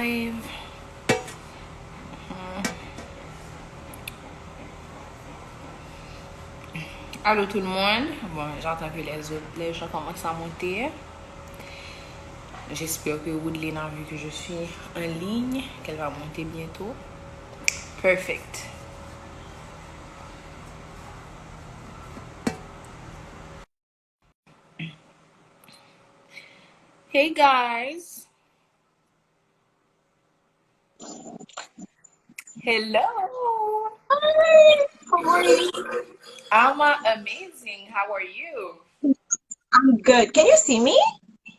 live. Allô tout le monde. Bon, j'entends que les gens commencent à monter. J'espère que Roudeline a vu que je suis en ligne, qu'elle va monter bientôt. Perfect. Hey guys. Hello. Hi, how are you? I'm amazing. How are you? I'm good. Can you see me?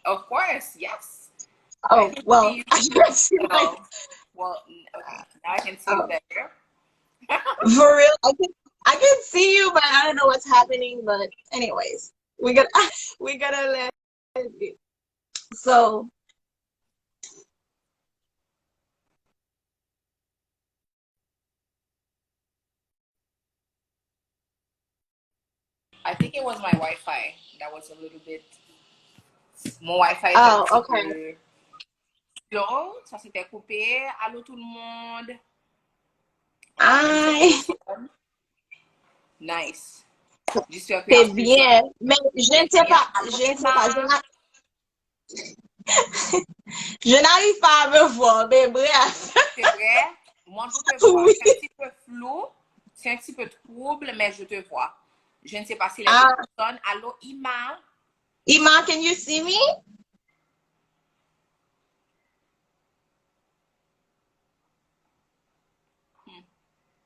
Of course, yes. I Oh, can see well, you I can't see my. well. Well, okay. Now I can see you Oh, better. for real, I can see you, but I don't know what's happening. But anyways, we got we gotta let it be. So, I think it was my Wi-Fi that was a little bit. Mon Wi-Fi est un oh, petit okay. peu long. Ça s'était coupé. Allô tout le monde. On va prendre quelques I secondes. Nice. J'espère qu'il y a c'est plusieurs. bien, mais je ne C'est sais bien. pas, Allô je ne sais pas, Emma. je n'arrive pas à me voir, mais bref, C'est vrai. Moi, je te vois. oui. C'est un petit peu flou. C'est un petit peu trouble, mais je te vois. Je ne sais pas si les autres Ah, personnes. Allô Emma. Ima, can you see me? Hmm.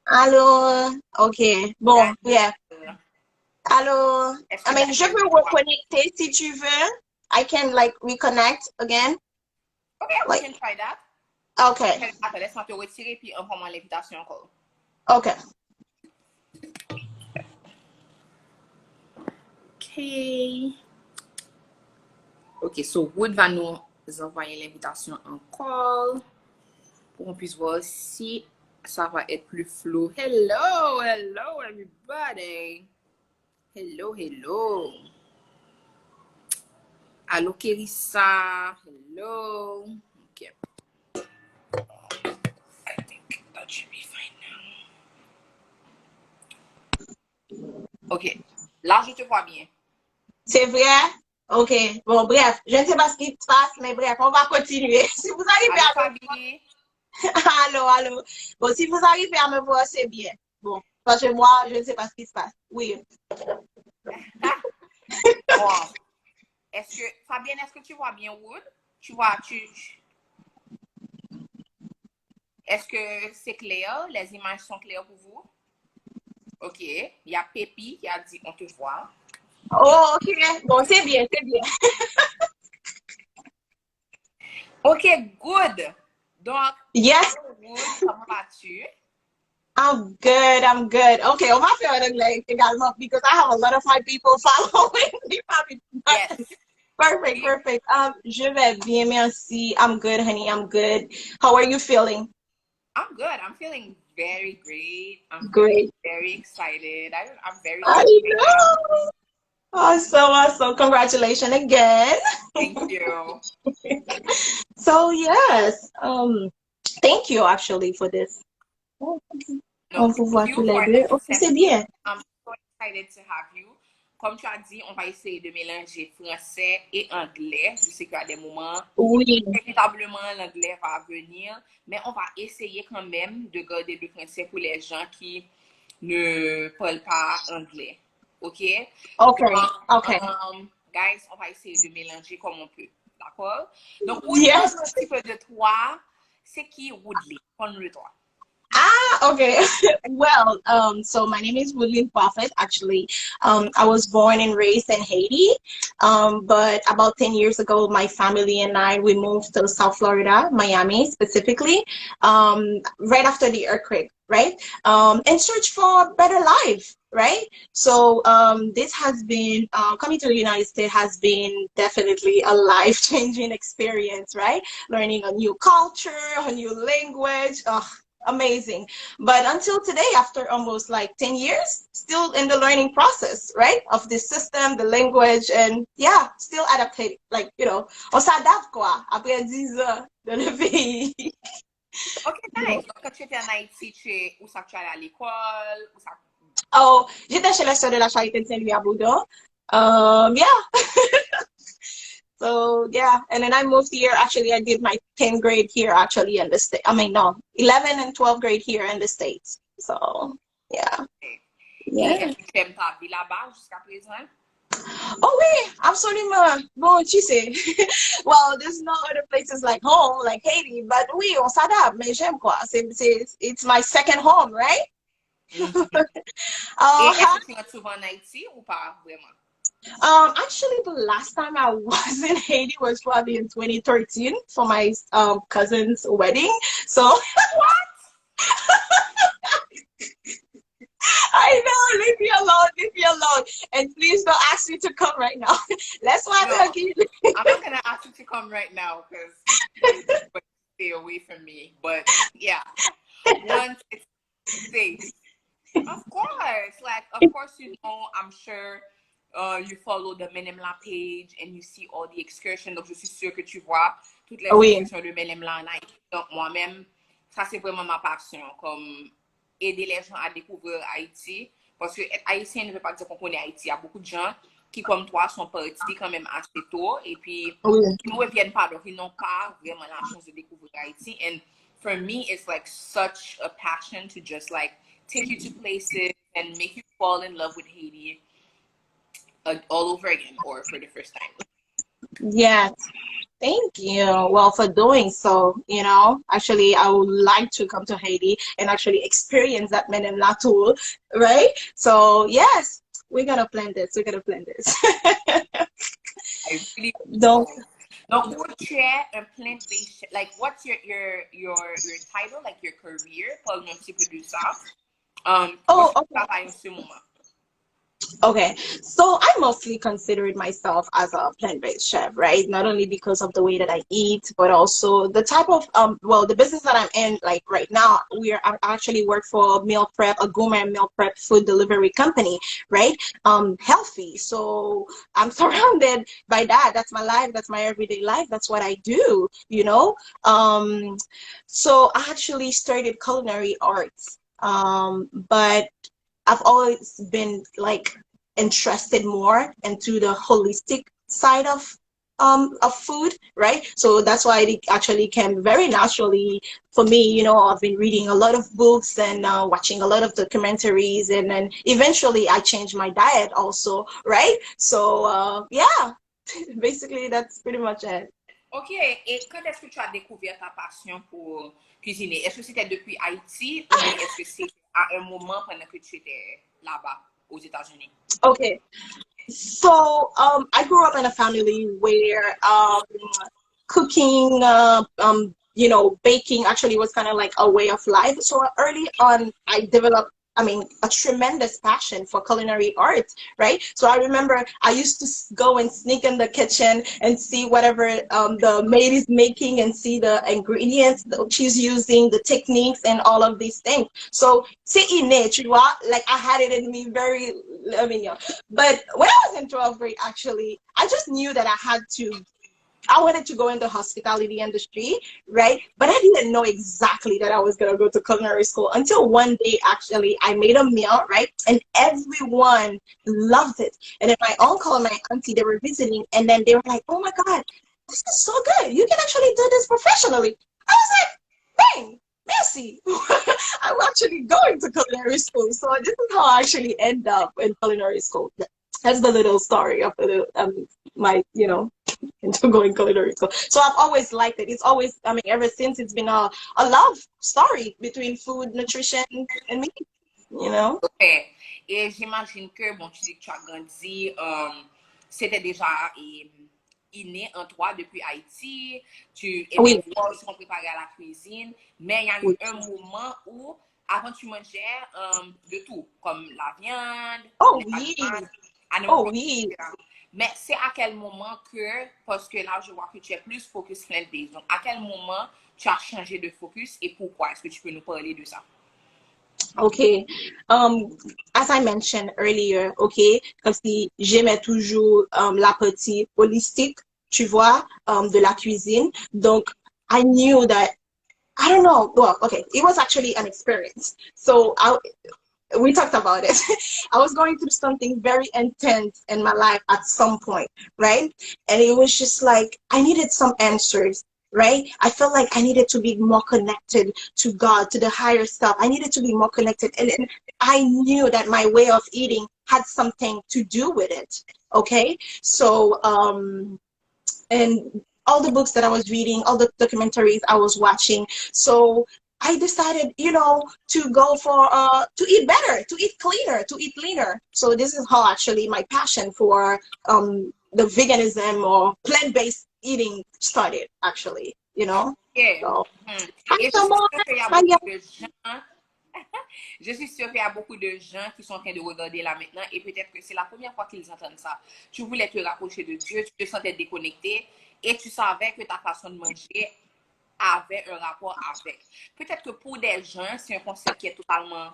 Allô, ok, bon, yeah. Daniel. Allô, Est-ce I que mean, je Daniel peux te voit? reconnecter si tu veux. I can like reconnect again. Okay, we Like, can try that. okay, Attends, laisse-moi te retirer puis envoie-moi l'invitation encore. okay. OK. OK, so Wood va nous envoyer l'invitation encore pour qu'on puisse voir si ça va être plus flou. Hello, hello everybody. Hello, hello. Allô Kerissa. Hello. OK. I think that should be fine now. OK. Là, je te vois bien. C'est vrai? Ok, bon, bref, je ne sais pas ce qui se passe, mais bref, on va continuer. Si vous arrivez Allô à me Fabi. voir, allô, allô. Bon, si vous arrivez à me voir, c'est bien. Bon, parce que moi, je ne sais pas ce qui se passe. Oui. Bon, Fabienne, est-ce que tu vois bien Wood? Tu vois, est-ce que c'est clair? Les images sont claires pour vous? OK. Il y a Pépi qui a dit on te voit. Oh, ok, bon, c'est bien, c'est bien. OK, good. Donc, Yes, allô Wood, comment vas-tu? I'm good, I'm good. Ok, on va faire en anglais également, because I have a lot of my people following me. Yes. Perfect, OK. perfect. Je vais bien, merci. I'm good, honey, I'm good. How are you feeling? I'm good. I'm feeling very great. I'm feeling Great. very excited. I'm very I happy right now. know. Awesome, awesome. Congratulations again. Thank you. So yes, thank you actually for this. No, On vous thank voit tous you les for deux. Ok, c'est accepting. bien. I'm so excited to have you. Comme tu as dit, on va essayer de mélanger français et anglais. Je sais qu'il y a des moments où Oui, inévitablement l'anglais va venir, mais on va essayer quand même de garder le français pour les gens qui ne parlent pas anglais. OK? okay, Donc, okay. guys, on va essayer de mélanger comme on peut. D'accord? Donc, Wood, Yes. parle-nous un petit peu de toi. C'est qui Woodley? Parle-nous de toi. Okay. Well, so my name is William Prophet. Actually, I was born and raised in Haiti. But about 10 years ago, my family and I, we moved to South Florida, Miami specifically, right after the earthquake, right? In search for a better life, right? So this has been, coming to the United States has been definitely a life-changing experience, right? Learning a new culture, a new language. amazing. But until today, after almost like 10 years, still in the learning process, right? Of the system, the language, and yeah, still adapting. Like, on s'adapte quoi, après 10 ans dans le pays. Ok, nice. Donc, quand tu étais en Haïti, où ça que tu allais à l'école? Où ça... Oh, j'étais chez les Sœurs de la Charité de Saint-Louis à Boudon. Yeah. So yeah, and then I moved here. Actually, I did my 10th grade here actually in the state. I mean, no, 11 and 12th grade here in the States. So yeah, Et yeah. est-ce que tu aimes ta vie là-bas jusqu'à présent? Oh oui, absolument. Bon, tu sais. Well, there's no other places like home, like Haiti, but oui, on s'adapte. Mais j'aime quoi. It's my second home, right? Mhm. Et est-ce Uh-huh. que tu rentres souvent en Haïti ou pas vraiment? Actually, the last time I was in Haiti was probably in 2013 for my cousin's wedding. So I know, leave me alone, leave me alone, and please don't ask me to come right now. Let's watch No, again. I'm not gonna ask you to come right now because you would stay away from me. But yeah, once it's safe, of course. Like, of course, I'm sure you follow the Menemla page and you see all the excursions. Donc, je suis sûre que tu vois toutes les Oui, excursions de Menemla en Haïti. Donc, moi-même, ça, c'est vraiment ma passion. Comme aider les gens à découvrir Haïti. Parce que être haïtien ne veut pas dire qu'on connaît Haïti. Il y a beaucoup de gens qui, comme toi, sont partis quand même assez tôt et puis oui. qui ne reviennent pas. Donc, ils n'ont pas vraiment la chance de découvrir Haïti. And for me, it's like such a passion to just like take you to places and make you fall in love with Haiti all over again or for the first time. Yes, thank you. Well, for doing so, actually, I would like to come to Haiti and actually experience that Men La tour, right? So, yes, we're gonna plan this. We're gonna plan this. I really Donc, hope so. Donc, would share a plant-based, like, what's your title, like your career, pour le petit peu de ça. Qu'est-ce oh, que tu travailles en ce moment? okay, so I mostly consider myself as a plant-based chef, right? Not only because of the way that I eat, but also the type of well, the business that I'm in, like right now, I actually work for a meal prep, a gourmet meal prep food delivery company, right? Healthy. So I'm surrounded by that. That's my life. That's my everyday life. That's what I do, you know. So I actually studied culinary arts, but I've always been like interested more into the holistic side of food, right? So that's why it actually came very naturally for me. I've been reading a lot of books and watching a lot of documentaries, and then eventually I changed my diet also, right? So yeah, basically that's pretty much it. Ok, et quand est-ce que tu as découvert ta passion pour cuisiner? Est-ce que c'était depuis Haïti ou bien est-ce que c'est à un moment pendant que tu étais là-bas aux États-Unis? Okay, so I grew up in a family where cooking, baking actually was kind of like a way of life. So early on, I developed, I mean, a tremendous passion for culinary arts, right? So I remember I used to go and sneak in the kitchen and see whatever the maid is making and see the ingredients that she's using, the techniques, and all of these things. So, c'est inné, tu vois, like I had it in me very, I mean, yeah. But when I was in 12th grade, actually, I just knew that I wanted to go in the hospitality industry, right? But I didn't know exactly that I was going to go to culinary school until one day, actually, I made a meal, right? And everyone loved it. And then my uncle and my auntie, they were visiting, and then they were like, oh my God, this is so good. You can actually do this professionally. I was like, dang, Messi. I'm actually going to culinary school. So this is how I actually end up in culinary school. That's the little story of my, into going culinary school. So I've always liked it. It's always, I mean, ever since it's been a love story between food, nutrition, and me, you know? Ok, et j'imagine que, bon, tu dis que tu as grandi, c'était déjà inné en toi depuis Haïti, tu aimais Oui, voir ce qu'on préparait à la cuisine, mais il y a eu oui. un moment où, avant tu mangeais de tout, comme la viande, Oh les oui, pâtes, animaux oh produits, oui. etc. Mais c'est à quel moment que, parce que là, je vois que tu es plus focus plant-based. Donc, à quel moment tu as changé de focus et pourquoi? Est-ce que tu peux nous parler de ça? Okay. As I mentioned earlier, okay, comme si j'aimais toujours la partie holistique, tu vois, de la cuisine. Donc, I knew that I don't know. Well, okay, it was actually an experience. So we talked about it. I was going through something very intense in my life at some point, right? And it was just like I needed some answers, right? I felt like I needed to be more connected to God, to the higher self. I needed to be more connected. And I knew that my way of eating had something to do with it. Okay. So, and all the books that I was reading, all the documentaries I was watching. So I decided, to go for to eat better, to eat cleaner, to eat leaner. So this is how actually my passion for the veganism or plant-based eating started actually, Yeah. So Mhm. hi Et je suis Thomas, sûre qu'il y a hi beaucoup de gens, je suis sûre qu'il y a beaucoup de gens qui sont en train de regarder là maintenant et peut-être que c'est la première fois qu'ils entendent ça. Tu voulais te rapprocher de Dieu, tu te sentais déconnecté et tu savais que ta façon de manger avait un rapport avec. Peut-être que pour des gens, c'est un concept qui est totalement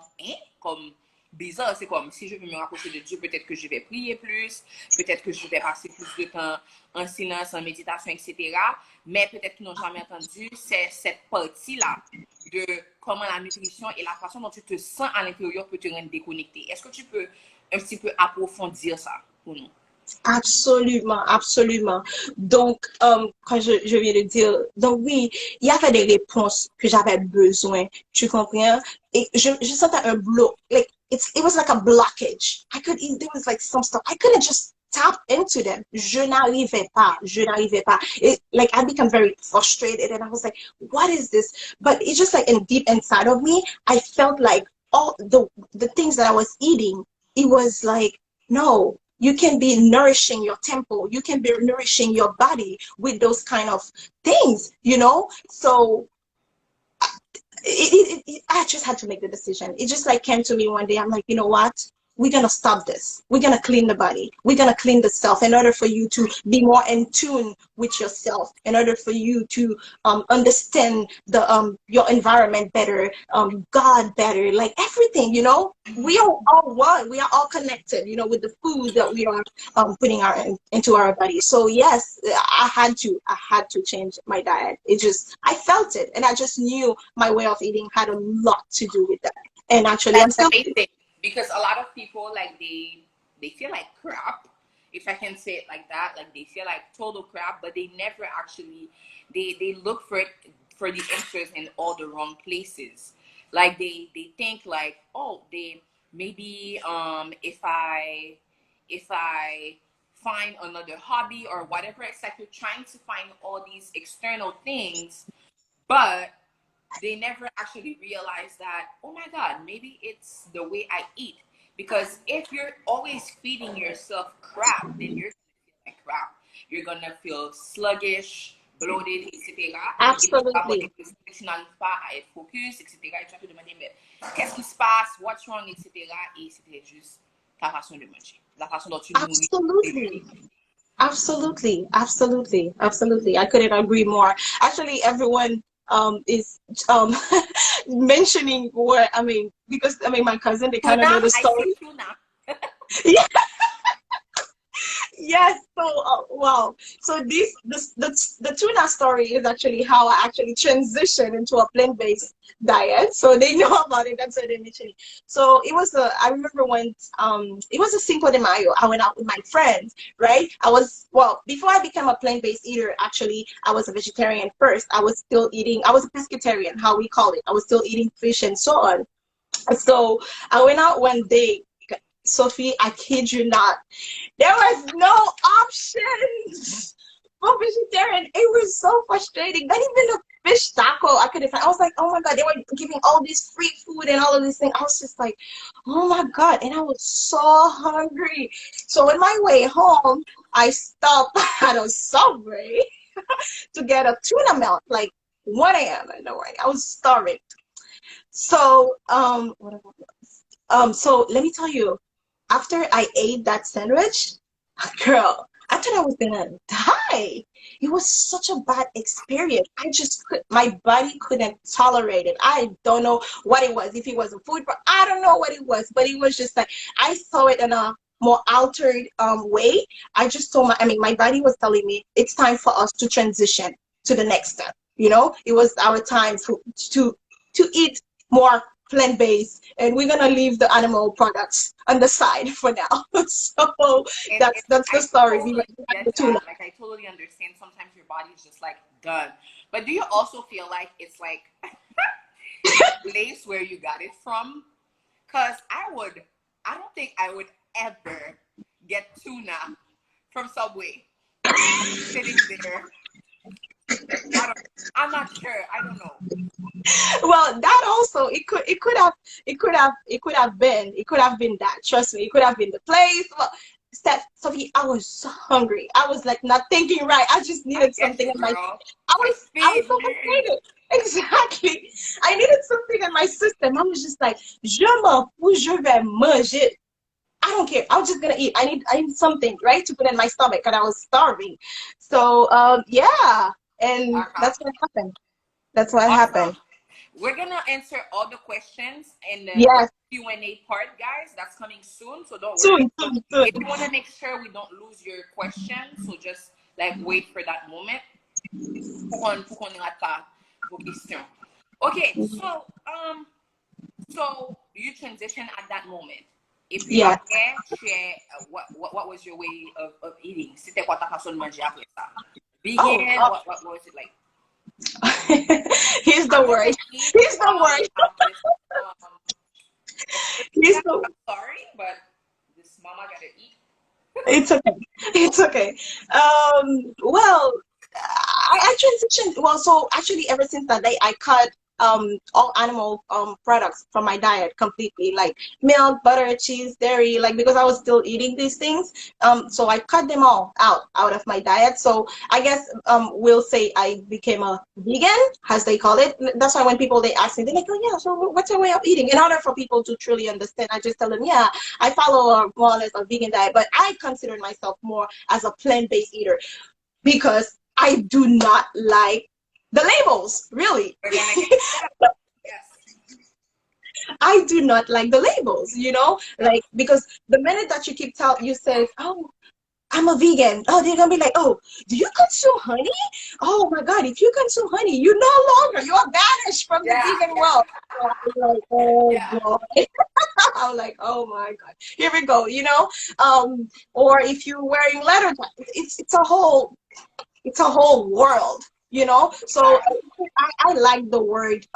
comme bizarre. C'est comme si je veux me rapprocher de Dieu, peut-être que je vais prier plus, peut-être que je vais passer plus de temps en silence, en méditation, etc. Mais peut-être qu'ils n'ont jamais entendu cette partie-là de comment la nutrition et la façon dont tu te sens à l'intérieur peut te rendre déconnecté. Est-ce que tu peux un petit peu approfondir ça pour nous? Absolument, absolument. Donc, quand je viens de dire, donc oui, il y avait des réponses que j'avais besoin, tu comprends? Et je sentais un bloc, like, it was like a blockage. There was like some stuff, I couldn't just tap into them. Je n'arrivais pas. Like, I become very frustrated and I was like, what is this? But it's just like in deep inside of me, I felt like all the things that I was eating, it was like, no, you can be nourishing your temple, you can be nourishing your body with those kind of things. So I just had to make the decision. It just like came to me one day. I'm like, you know what? We're gonna stop this. We're gonna clean the body. We're gonna clean the self in order for you to be more in tune with yourself. In order for you to understand the your environment better, God better, like everything. We are all one. We are all connected. With the food that we are putting into our body. So yes, I had to change my diet. I felt it, and I just knew my way of eating had a lot to do with that. And actually, I'm That's still. amazing because a lot of people like they feel like crap, if I can say it like that. Like they feel like total crap, but they never actually they look for the answers in all the wrong places. Like they think like, oh, they maybe if I find another hobby or whatever, it's like you're trying to find all these external things, but they never actually realize that, oh my God, maybe it's the way I eat. Because if you're always feeding yourself crap, then you're gonna feel like crap. You're gonna feel sluggish, bloated, etc. Et tu vas avoir Absolutely. l'impression que tu n'arrives pas à être focus, etc. Et tu vas te demander, mais qu'est-ce qui se passe, what's wrong, etc. Et c'était juste ta façon de manger, la façon dont tu nourris. Absolutely. Absolutely, absolutely, absolutely. I couldn't agree more. Actually, everyone is mentioning what I mean because my cousin, they kind of know Tuna, the I see story. tuna. Yes, so wow. So the tuna story is actually how I actually transitioned into a plant-based diet. So they know about it. That's what initially. So I remember when it was a Cinco de Mayo. I went out with my friends, right? Before I became a plant-based eater, actually, I was a vegetarian first. I was a pescatarian, how we call it. I was still eating fish and so on. So I went out one day, Sophie, I kid you not. There was no options for vegetarian. It was so frustrating. Not even a fish taco I couldn't find. I was like, oh my God, they were giving all this free food and all of these things. I was just like, oh my God. And I was so hungry. So on my way home, I stopped at a Subway to get a tuna melt, like 1 a.m. in the morning. I was starving. So, so let me tell you, after I ate that sandwich, Girl, I thought I was gonna die. It was such a bad experience. My body couldn't tolerate it. I don't know what it was. If it was a food, I don't know what it was, but it was just like I saw it in a more altered way. I mean, my body was telling me it's time for us to transition to the next step. It was our time to eat more plant-based, and we're gonna leave the animal products on the side for now. So that's the I story behind totally the get tuna. that. Like, I totally understand. Sometimes your body's just like done. But do you also feel like it's like the place where you got it from? Because I don't think I would ever get tuna from Subway. Sitting there. I don't, I'm not sure. I don't know. Well, that also it could have been that. Trust me, it could have been the place. Well, Steph, Sophie, I was so hungry. I was like not thinking right. I just I needed get something you, in my. girl. Like, I was feed so me. frustrated. Exactly. I needed something in my system. I was just like, je m'en fous, je vais manger. I don't care. I was just gonna eat. I need something, right, to put in my stomach, and I was starving. So yeah, and Uh-huh. that's what happened. That's what happened. Awesome. We're gonna answer all the questions in the Yes, Q&A part, guys. That's coming soon, so don't worry. soon, So soon, soon. if you want to make sure we don't lose your question, so just like wait for that moment pour qu'on ait vos questions. Okay, so you transition at that moment. Et puis Yes. après, what was your way of eating? C'était quoi ta façon de manger après ça? Oh, Vegan? What was it like? here's the I'm word. gonna eat Here's the while you word. have this. Here's Yeah, the. I'm sorry, but this mama gotta eat. It's okay. It's okay. Well, I transitioned. Well, so actually, ever since that day, I cut all animal products from my diet completely, like milk, butter, cheese, dairy, like because I was still eating these things. So I cut them all out of my diet. So I guess we'll say I became a vegan, as they call it. That's why when people they ask me, they're like, "Oh yeah, so what's your way of eating?" In order for people to truly understand, I just tell them, "Yeah, I follow more or less a vegan diet, but I consider myself more as a plant-based eater because I do not like the labels, really. We're gonna get yes. I do not like the labels, like because the minute that you keep telling you say, "Oh, I'm a vegan," oh, they're gonna be like, "Oh, do you consume honey? Oh my God, if you consume honey, you're banished from the Yeah, vegan yeah, world." So I'm like, oh yeah. boy. I'm like, oh my God, here we go, or if you're wearing leather, it's a whole world, so Exactly. I like the word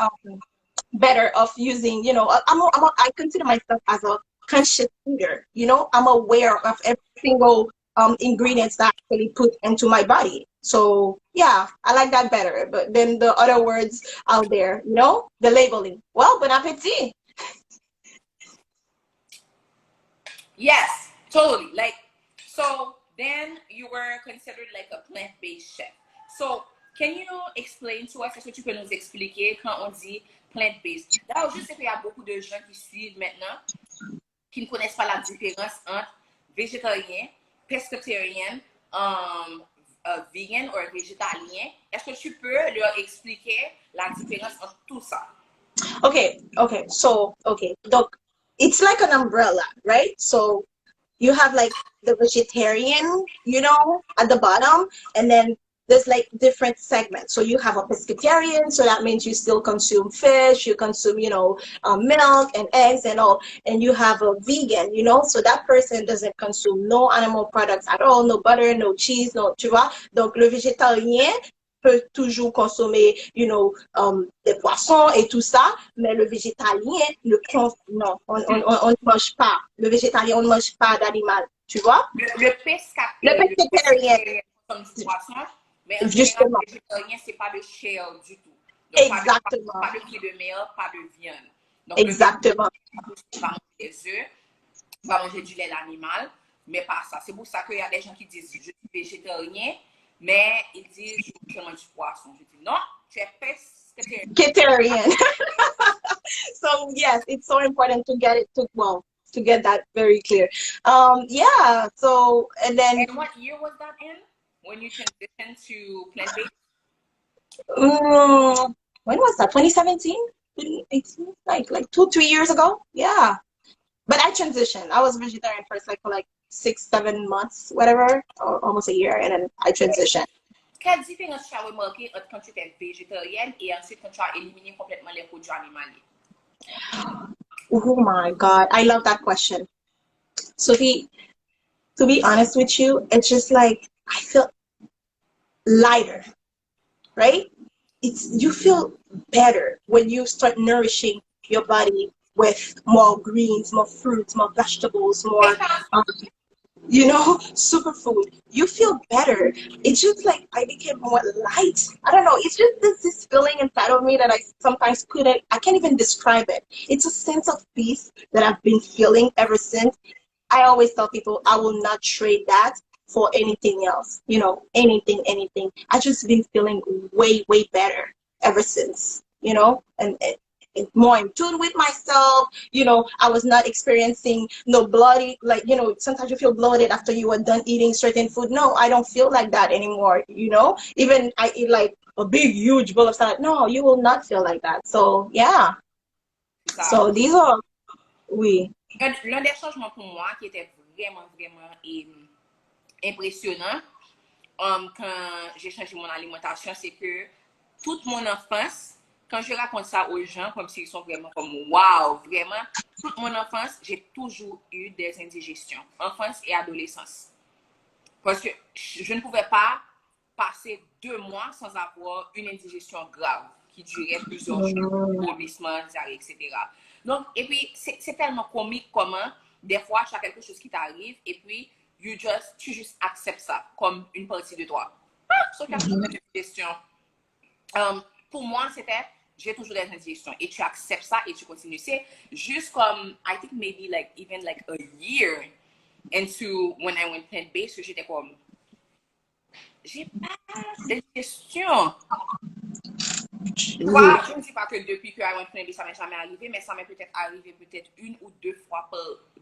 better of using, I consider myself as a conscious eater, I'm aware of every single ingredients that I actually put into my body. So yeah, I like that better, but then the other words out there, the labeling. Well, bon appetit. Yes, totally. Like, so then you were considered like a plant-based chef. So, can you explain to us, est-ce que tu peux nous expliquer quand on dit plant-based? Là, je sais qu'il y a beaucoup de gens qui suivent maintenant, qui ne connaissent pas la différence entre végétarien, pescatarian, vegan ou végétalien. Est-ce que tu peux leur expliquer la différence entre tout ça? Okay, so okay, donc it's like an umbrella, right? So you have like the vegetarian, at the bottom, and then there's like different segments. So you have a pescatarian, so that means you still consume fish, you consume, milk and eggs and all, and you have a vegan, so that person doesn't consume no animal products at all, no butter, no cheese, no, tu vois. Donc le végétarien peut toujours consommer, des poissons et tout ça, mais le végétalien non, on ne mange pas. Le végétalien, on ne mange pas d'animal, tu vois? Le Le pescatarian, pescatarian comme du poisson, mais en général, justement, végétarien, c'est pas de chair du tout. Donc, exactement, pas de pied de mer, pas de viande. Donc, le végétarien exactement. va manger des œufs, va manger du lait d'animal, mais pas ça. C'est pour ça qu'il y a des gens qui disent je suis végétarien, mais ils disent je mange du poisson. Je dis non, tu es pescatarian. Pescatarian. So yes, it's so important to get it to, well, to get that very clear. Yeah. So and then And what year was that in? When you transitioned to plant-based? um, when was that? 2017, 2018, like 2, 3 years ago. Yeah. But I transitioned. I was vegetarian first, like for like 6, 7 months, whatever, or almost a year, and then I transitioned. Quelle différence tu as remarqué entre quand tu étais végétarienne et ensuite quand tu as éliminé complètement les produits animaliers? Oh my God, I love that question. Sophie, to be honest with you, it's just like I feel lighter, right? It's you feel better when you start nourishing your body with more greens, more fruits, more vegetables, more um, superfood. You feel better. It's just like I became more light. I don't know. It's just this feeling inside of me that I sometimes I can't even describe it. It's a sense of peace that I've been feeling ever since. I always tell people I will not trade that for anything else. Anything. I just been feeling way, way better ever since, and more in tune with myself. I was not experiencing no bloody, like, sometimes you feel bloated after you are done eating certain food. No, I don't feel like that anymore. Even I eat like a big, huge bowl of salad. No, you will not feel like that. So, yeah. Ça. So these are, we. L'un des changements pour moi qui était vraiment, vraiment impressionnant quand j'ai changé mon alimentation, c'est que toute mon enfance, quand je raconte ça aux gens, comme s'ils sont vraiment comme waouh, vraiment, toute mon enfance, j'ai toujours eu des indigestions, enfance et adolescence. Parce que je ne pouvais pas passer 2 mois sans avoir une indigestion grave qui durait plusieurs jours, vomissement, diarrhée, etc. Donc, et puis, c'est tellement comique comment, des fois, tu as quelque chose qui t'arrive et puis, tu juste acceptes ça comme une partie de toi. Sauf qu'il y a toujours une indigestion. Pour moi, c'était, j'ai toujours des indigestions et tu acceptes ça et tu continues. C'est juste comme, I think maybe like, even like a year into when I went plant-based, j'étais comme, j'ai pas d'indigestion. Tu vois, je ne dis pas que depuis que I went plant-based, ça m'est jamais arrivé, mais ça m'est peut-être arrivé peut-être 1 ou 2 fois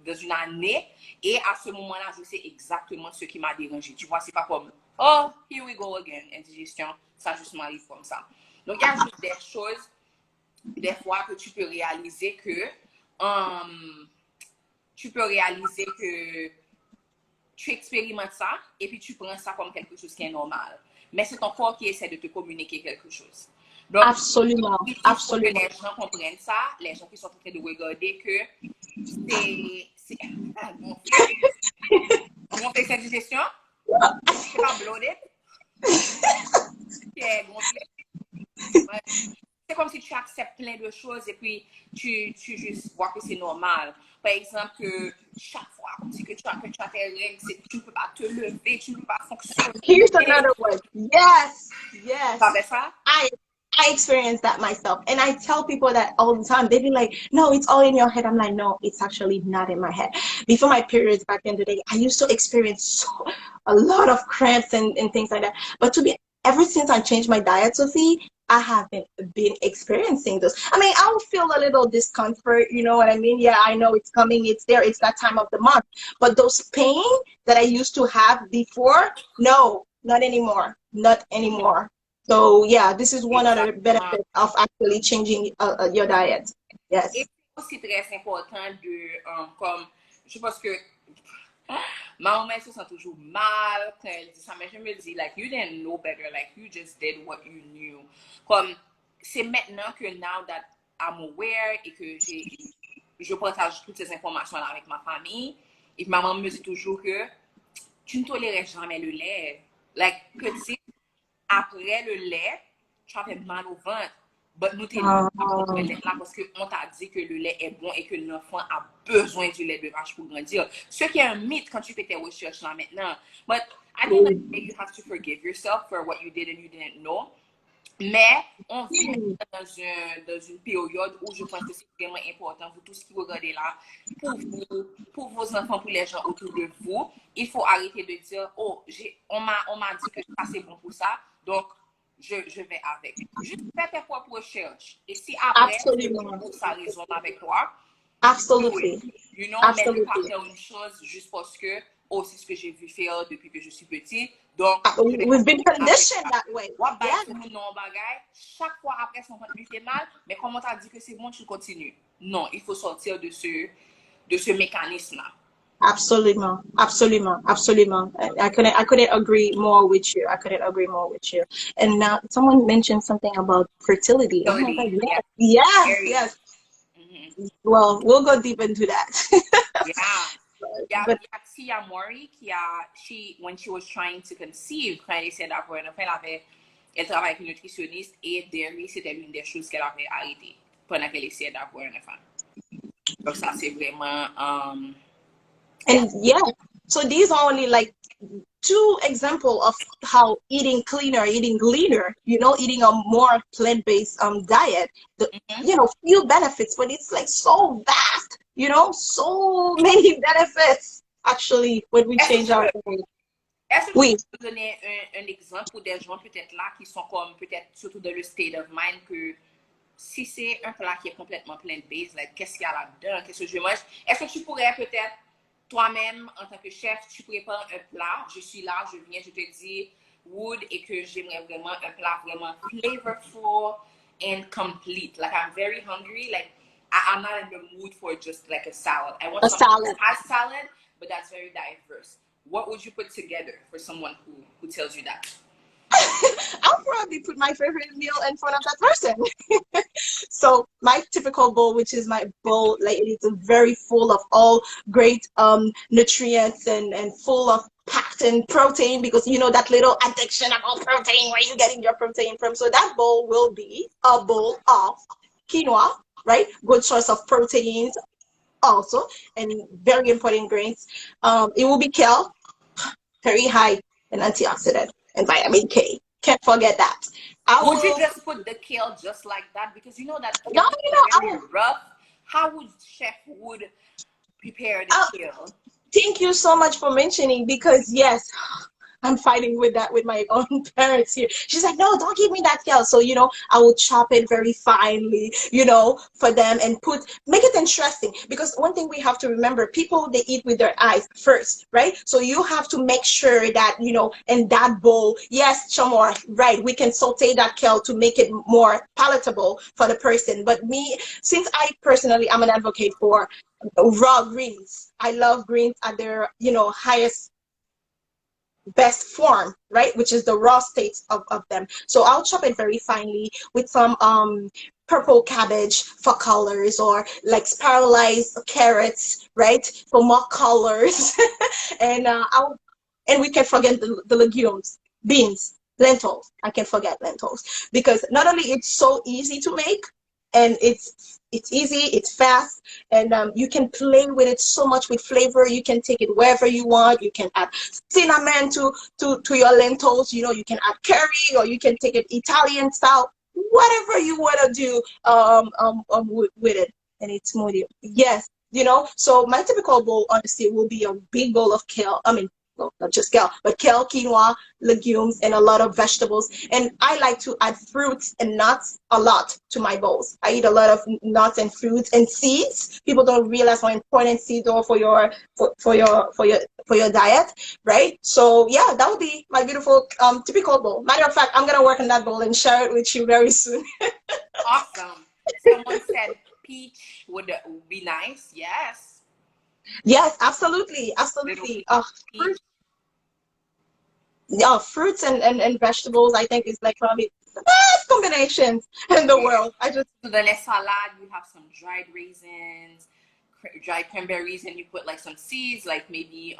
dans une année. Et à ce moment-là, je sais exactement ce qui m'a dérangé. Tu vois, c'est pas comme, oh, here we go again, indigestion. Ça juste m'arrive comme ça. Donc, il y a juste des choses, des fois, que tu peux réaliser que tu expérimentes ça et puis tu prends ça comme quelque chose qui est normal. Mais c'est ton corps qui essaie de te communiquer quelque chose. Donc, Absolument, il faut que absolument. les gens comprennent ça, les gens qui sont en train de regarder que c'est gonfler cette digestion, c'est pas bloated, c'est gonflé. Ouais. C'est comme si tu acceptes plein de choses et puis tu juste vois que c'est normal. Par exemple, que chaque fois, comme si que tu as tes règles, tu ne peux pas te lever, tu ne peux pas fonctionner. Here's another one. Yes, yes. Ça fait ça? I experienced that myself. And I tell people that all the time. They be like, no, it's all in your head. I'm like, no, it's actually not in my head. Before my periods back in the day, I used to experience a lot of cramps and things like that. But ever since I changed my diet, Sophie, I haven't been experiencing this. I mean, I'll feel a little discomfort, you know what I mean? Yeah, I know it's coming, it's there, it's that time of the month. But those pain that I used to have before, no, not anymore. Not anymore. So yeah, this is one other Exactement. benefit of actually changing your diet. Et Yes. c'est aussi très important comme, je pense que ma maman se sent toujours mal quand elle dit ça, mais je me dis, like, you didn't know better, like, you just did what you knew. Comme, c'est maintenant que now that I'm aware et que je partage toutes ces informations-là avec ma famille, et ma maman me dit toujours que tu ne tolérais jamais le lait. Like, petite, après le lait, tu avais mal au ventre. Mais nous t'es contre le lait là parce qu'on t'a dit que le lait est bon et que l'enfant a besoin du lait de vache pour grandir. Ce qui est un mythe quand tu fais tes recherches là maintenant. But I think that you have to forgive yourself for what you did and you didn't know. Mais on vit dans une période où je pense que c'est vraiment important, vous tous qui regardez là, pour vous, pour vos enfants, pour les gens autour de vous, il faut arrêter de dire, oh, on m'a dit que ça c'est bon pour ça, donc je vais avec. Juste fais tes propres recherches. Et si après, Absolument. ça résonne avec toi, Absolutely. You know, mais ne pas Absolutely. faire une chose juste parce que, oh, c'est ce que j'ai vu faire depuis que je suis petit, donc je vais We've been continuer à faire conditioned ça. that way. Ou bay Yeah, tout le monde non bagay, chaque fois après son ventre lui fait mal, mais comment t'as dit que c'est bon, tu continues. Non, il faut sortir de ce mécanisme-là. absolutely, absolutely, absolutely. I couldn't agree more with you. I couldn't agree more with you. And now someone mentioned something about fertility. Oh my God, Fertility, yeah, yes, yes, very. yes. Mhm. Well, we'll go deep into that. Yeah. But Tia Mori, when she was trying to conceive, quand elle essayait d'avoir un enfant, elle travaille avec une nutritionniste et dairy, c'était l'une des choses qu'elle avait arrêtées pendant qu'elle essayait d'avoir un enfant. Donc ça, c'est vraiment, yeah. and yeah, so these are only like two example of how eating cleaner, eating leaner, eating a more plant-based diet, Mm-hmm. few benefits, but it's like so vast, so many benefits actually when we Est-ce que change tu our peux, diet. est-ce que tu Oui. peux donner un exemple pour des gens peut-être là qui sont comme peut-être surtout dans le state of mind que si c'est un plat qui est complètement plant-based, like, qu'est-ce qu'il y a là-dedans, qu'est-ce que je mange? Est-ce que tu pourrais peut-être, toi-même, en tant que chef, tu prépares un plat, je suis là, je viens, je te dis, Wood, et que j'aimerais vraiment un plat vraiment flavorful and complete. Like, I'm very hungry, like, I'm not in the mood for just like a salad. I want A something that salad. has salad, but that's very diverse. What would you put together for someone who tells you that? I'll probably put my favorite meal in front of that person. So my typical bowl, which is my bowl, like it is very full of all great nutrients and full of packed in protein, because that little addiction about protein, where you getting your protein from. So that bowl will be a bowl of quinoa, right? Good source of proteins also, and very important grains. It will be kale, very high in antioxidant and vitamin K. Can't forget that. I Would you will. just put the kale just like that? Because you know that No, kale is I very will. rough. How would Chef Wood prepare the I, kale? Thank you so much for mentioning, because yes, I'm fighting with that with my own parents here. She's like, no, don't give me that kale. So, I will chop it very finely, for them, and make it interesting. Because one thing we have to remember, people, they eat with their eyes first, right? So you have to make sure that, in that bowl, yes, Chamor, right, we can saute that kale to make it more palatable for the person. But me, since I personally, I'm an advocate for raw greens. I love greens at their, highest best form, right? Which is the raw state of them. So I'll chop it very finely with some purple cabbage for colors, or like spiralized carrots, right? For more colors. And and we can forget the legumes, beans, lentils. I can forget lentils, because not only it's so easy to make, and it's easy, it's fast, and you can play with it so much with flavor. You can take it wherever you want. You can add cinnamon to your lentils. You can add curry, or you can take it Italian style, whatever you want to do with it. And it's smoothie. Yes, so my typical bowl, honestly, will be a big bowl of kale. I mean, well, not just kale, but kale, quinoa, legumes, and a lot of vegetables. And I like to add fruits and nuts a lot to my bowls. I eat a lot of nuts and fruits and seeds. People don't realize how important seeds are for your diet, right? So yeah, that would be my beautiful typical bowl. Matter of fact, I'm gonna work on that bowl and share it with you very soon. Awesome. Someone said peach would be nice. Yes. Yes, absolutely, Little absolutely. piece of peach. Yeah, fruits and vegetables, I think, is like probably the best combinations in the Yeah. world. I just So then a salad, you have some dried raisins, dried cranberries, and you put like some seeds, like maybe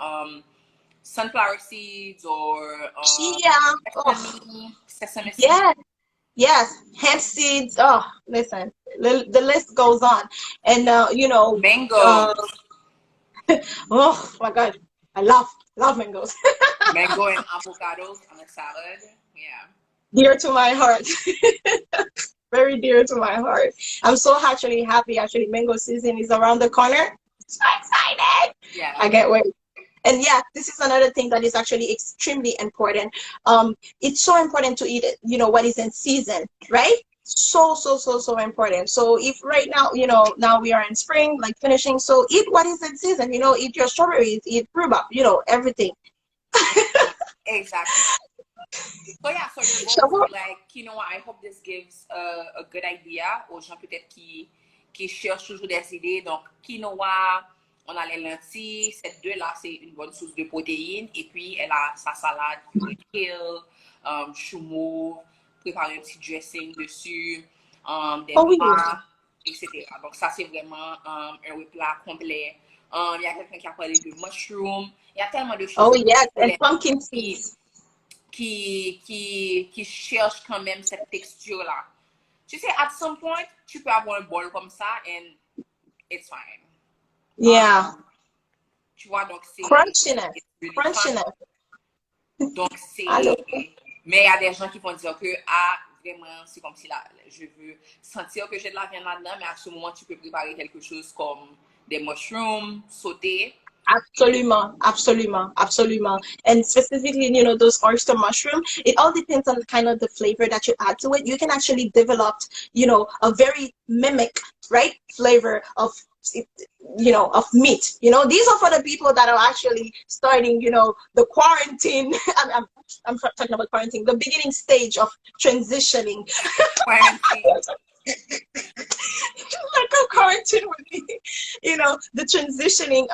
sunflower seeds or chia. Oh, sesame seeds. yeah, yes, hemp seeds. Oh, listen, the list goes on, and uh, Mangoes. oh my God, I love mangoes. Mango and avocados on a salad. Yeah. Dear to my heart. Very dear to my heart. I'm so actually happy. Actually, mango season is around the corner. So excited. Yeah. I can't wait. And yeah, this is another thing that is actually extremely important. It's so important to eat, what is in season, right? So important. So if right now, now we are in spring, like finishing, so eat what is in season, eat your strawberries, eat rhubarb, everything. Exactly. So yeah, so the goal So, for like quinoa, I hope this gives a good idea aux gens peut-être qui cherchent toujours des idées. Donc quinoa, on a les lentilles, ces deux-là, c'est une bonne source de protéines. Et puis elle a sa salade, le kale, chou mauve, préparer un petit dressing dessus, des oh oui. noix, etc. Donc ça c'est vraiment un plat complet. Il y a quelqu'un qui a parlé de mushroom. Il y a tellement de choses Oh aussi yes, pour and les pumpkin qui, seeds. qui cherche quand même cette texture-là. Tu sais, at some point, tu peux avoir un bol comme ça and it's fine. Yeah. Tu vois, donc Crunchiness. it's really fine. Crunchiness. Donc Hello. mais il y a des gens qui vont dire que, ah, vraiment, c'est comme si là, je veux sentir que j'ai de la viande là-dedans, mais à ce moment, tu peux préparer quelque chose comme des mushrooms sautés. Absolument, absolument, absolument. And specifically, those oyster mushroom, it all depends on kind of the flavor that you add to it. You can actually develop, a very mimic, right, flavor of meat. These are for the people that are actually starting, the quarantine. I'm talking about quarantine, the beginning stage of transitioning. Quarantine. Like a quarantine would be, the transitioning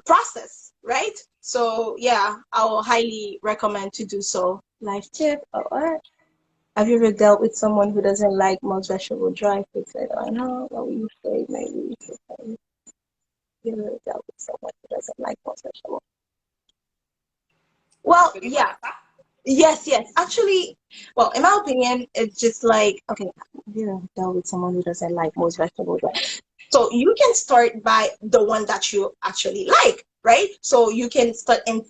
process, right? So yeah, I will highly recommend to do so. Life tip. Oh, what? Have you ever dealt with someone who doesn't like most vegetable dry foods? I know what we say, maybe we should say. You ever dealt with someone who doesn't like most vegetable? Well, yeah. Yes. Actually, well, in my opinion, it's just like, okay, have you ever dealt with someone who doesn't like most vegetables? So you can start by the one that you actually like, right? So you can start, and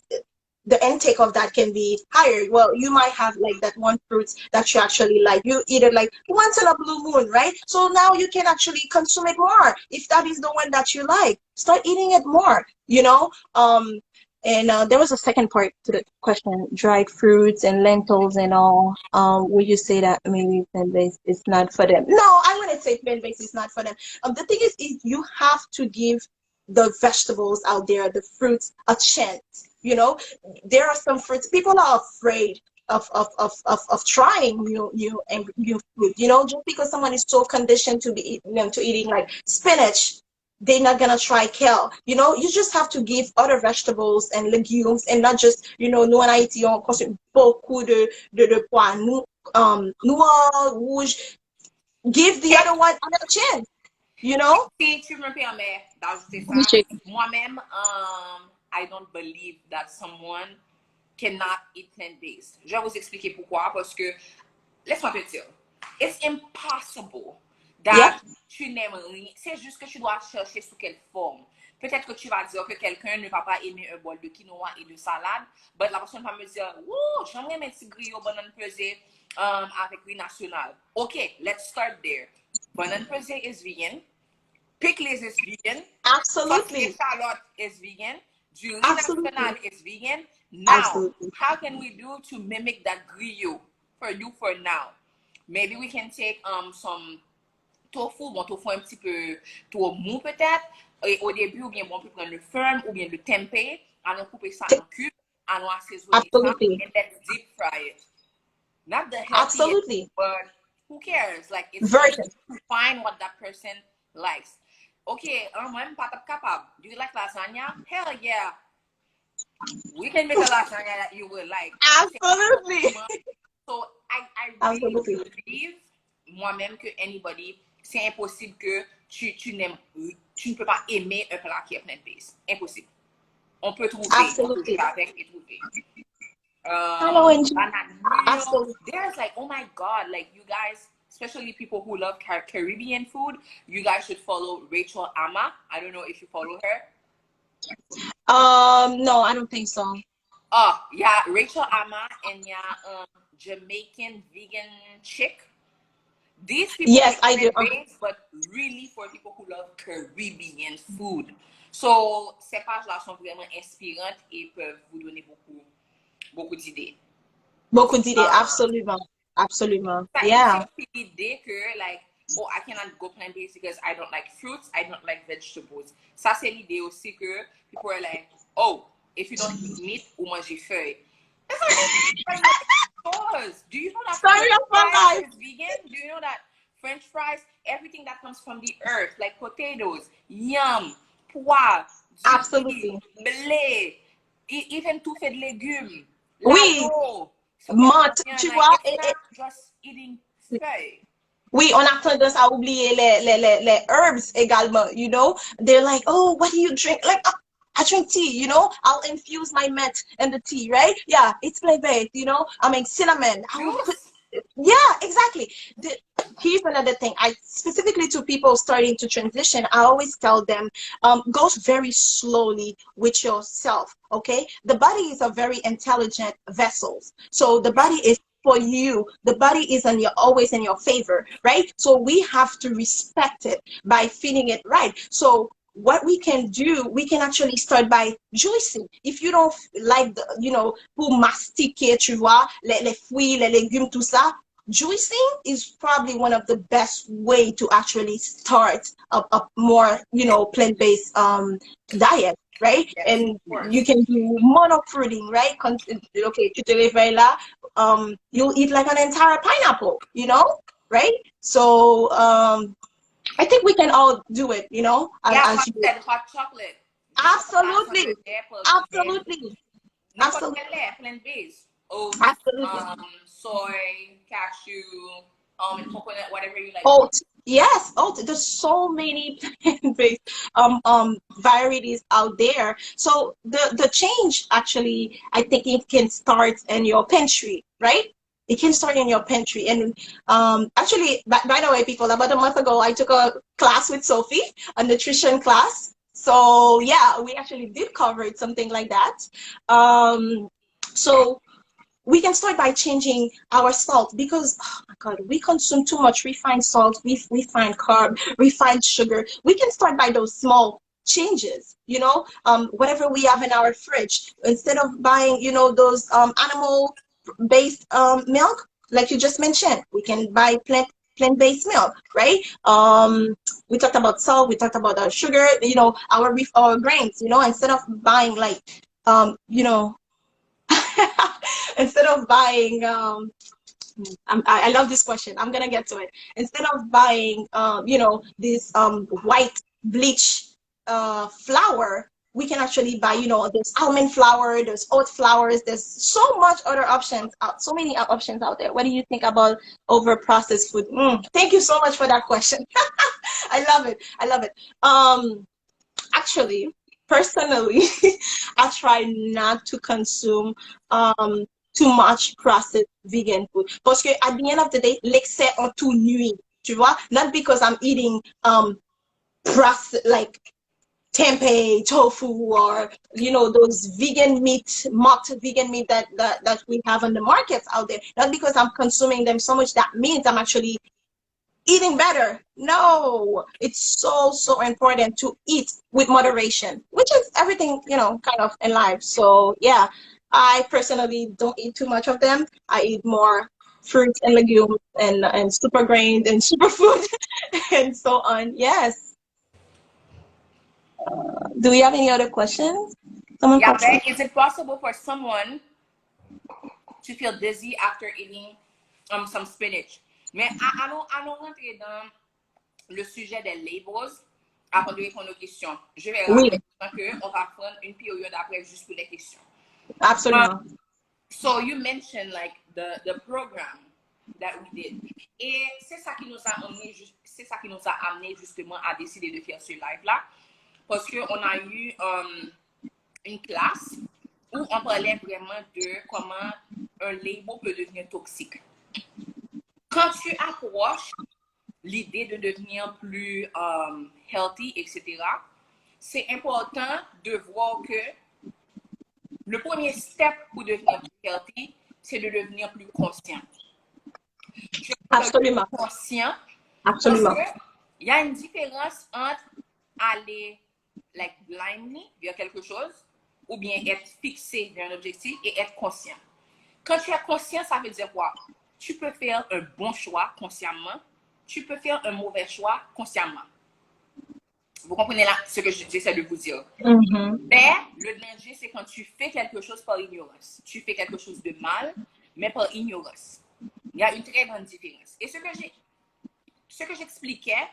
the intake of that can be higher. Well, you might have like that one fruit that you actually like. You eat it like once in a blue moon, right? So now you can actually consume it more. If that is the one that you like, start eating it more. And there was a second part to the question: dried fruits and lentils and all. Would you say that maybe plant-based is not for them? No, I wouldn't say plant-based is not for them. The thing is you have to give the vegetables out there, the fruits, a chance. There are some fruits people are afraid of trying new food. Just because someone is so conditioned to to eating like spinach, they're not gonna try kale. You just have to give other vegetables and legumes, and not just, nous on Haïti on consomme beaucoup de pois noirs, rouges. Give the other one another chance. Si tu me permets d'ajouter ça, Appreciate. moi-même, I don't believe that someone cannot eat plant-based. Je vais vous expliquer pourquoi. Parce que, laisse-moi te dire, it's impossible Yep. that tu n'aimes rien. C'est juste que tu dois chercher sous quelle forme. Peut-être que tu vas dire que quelqu'un ne va pas aimer un bol de quinoa et de salade, mais la personne va me dire, oh, j'aimerais un petit griot banane pesée avec riz national. OK, let's start there. Banane pesée is vegan. Pickles is vegan. Sausage Absolutely. shallot is vegan. Du riz national Absolutely. is vegan. Now, Absolutely. how can we do to mimic that griot for you for now? Maybe we can take some tofu, bon tofu un petit peu trop mou peut-être. Et au début, ou bien bon, on peut prendre le firm ou bien le tempeh, allons couper ça en cubes, allons assaisonner ça, Absolutely. and let's deep fry it. Not the healthiest, Absolutely. but who cares? Like, it's just Version. to find what that person likes. Okay, moi-même pas capable. Do you like lasagna? Hell yeah. We can make a lasagna that you will like. Absolutely. So, I really Absolutely. believe moi-même que anybody, c'est impossible que tu ne peux pas aimer un plat qui est plant-based. Impossible. On peut Absolutely. jouer avec et trouver. Hello, Angie. Absolutely. There's like, oh my God, like you guys, especially people who love Caribbean food, you guys should follow Rachel Ama. I don't know if you follow her. No, I don't think so. Oh, yeah, Rachel Ama and yeah, Jamaican vegan chick. These people Yes, I do. base, but really for people who love Caribbean food. So, ces pages-là sont vraiment inspirantes et peuvent vous donner beaucoup d'idées. Beaucoup d'idées. Absolument. Absolument. C'est Yeah. aussi l'idée que, like, oh, I cannot go plant-based because I don't like fruits, I don't like vegetables. Ça, c'est l'idée aussi que people are like, oh, if you don't eat meat, ou manger feuille. It's like, stores. Do you know that Sorry French for fries life. is vegan? Do you know that French fries, everything that comes from the earth, like potatoes, yam, pois, du riz, Absolutely. blé, even tout fait de légumes, Oui, l'agneau. So menthe, everything, tu like, vois, it's not just eating feuille. oui, on a tendance à oublier les herbs également, you know. They're like, oh, what do you drink? Like, I drink tea, you know. I'll infuse my mint in the tea, right? Yeah, it's plant-based, you know. I mean, cinnamon. I will put, Juice. yeah, exactly. Here's another thing. I specifically to people starting to transition, I always tell them, go very slowly with yourself, okay? The body is a very intelligent vessel. So the body is for you. The body is in your always in your favor, right? So we have to respect it by feeding it right. So what we can do, we can actually start by juicing. If you don't like the, you know, pour mastiquer, tu vois, les fruits, les légumes, tout ça, juicing is probably one of the best way to actually start a more, you know, plant-based diet, right? Yes, And of you course. can do monofruiting, right? Okay, tu te réveilles là, you'll eat like an entire pineapple, you know, right? So I think we can all do it, you know, Yeah, as comme you. said, hot chocolate. Du chocolat sans Absolutely, beurre, du lait, absolutely, n'importe absolutely, quel lait, plant-based. Oats, absolutely. soy, cashew, coconut, whatever you like. Oat. Yes, oat. There's so many plant-based varieties out there. So the change actually, I think it can start in your pantry, right? It can start in your pantry. And actually, by the way, people, about a month ago, I took a class with Sophie, a nutrition class. So yeah, we actually did cover it, something like that. Um, so we can start by changing our salt because oh my god, we consume too much refined salt, refined carb, refined sugar. We can start by those small changes, you know. Whatever we have in our fridge, instead of buying, you know, those animal based milk like you just mentioned, we can buy plant-based milk, right? We talked about salt, we talked about our sugar, you know, our grains, you know, instead of buying like you know, instead of buying I love this question. I'm gonna get to it. Instead of buying you know, this white bleach flour, we can actually buy, you know, there's almond flour, there's oat flours, there's so much other options out, so many options out there. What do you think about over processed food? Thank you so much for that question. I love it. I love it. Actually, personally, I try not to consume too much processed vegan food. Parce que at the end of the day, l'excès en tout nuit. Tu vois? Not because I'm eating processed like tempeh, tofu, or you know, those vegan meat, mocked vegan meat that we have on the markets out there. Not because I'm consuming them so much that means I'm actually eating better. No, it's so important to eat with moderation, which is everything, you know, kind of in life. So yeah, I personally don't eat too much of them. I eat more fruits and legumes and super grains and superfood and so on. Yes. Do we have any other questions? Someone Yeah, pops in. but is it possible for someone to feel dizzy after eating some spinach? Mais allons rentrer dans le sujet des labels avant de répondre aux questions. Je vais Oui, rappeler qu'on va prendre une période après juste pour les questions. absolument. So you mentioned like the program that we did. Et c'est ça qui nous a amené, c'est ça qui nous a amené justement à décider de faire ce live là, parce que on a eu une classe où on parlait vraiment de comment un label peut devenir toxique. Quand tu approches l'idée de devenir plus healthy, etc., c'est important de voir que le premier step pour devenir plus healthy, c'est de devenir plus conscient. Tu es Absolument. conscient parce Absolument. qu'il y a une différence entre aller like blindly vers quelque chose ou bien être fixé vers un objectif et être conscient. Quand tu es conscient, ça veut dire quoi? tu peux faire un bon choix consciemment, tu peux faire un mauvais choix consciemment. Vous comprenez là ce que j'essaie de vous dire? Mais le danger, c'est quand tu fais quelque chose par ignorance. Tu fais quelque chose de mal, mais par ignorance. Il y a une très grande différence. Et ce que j'expliquais,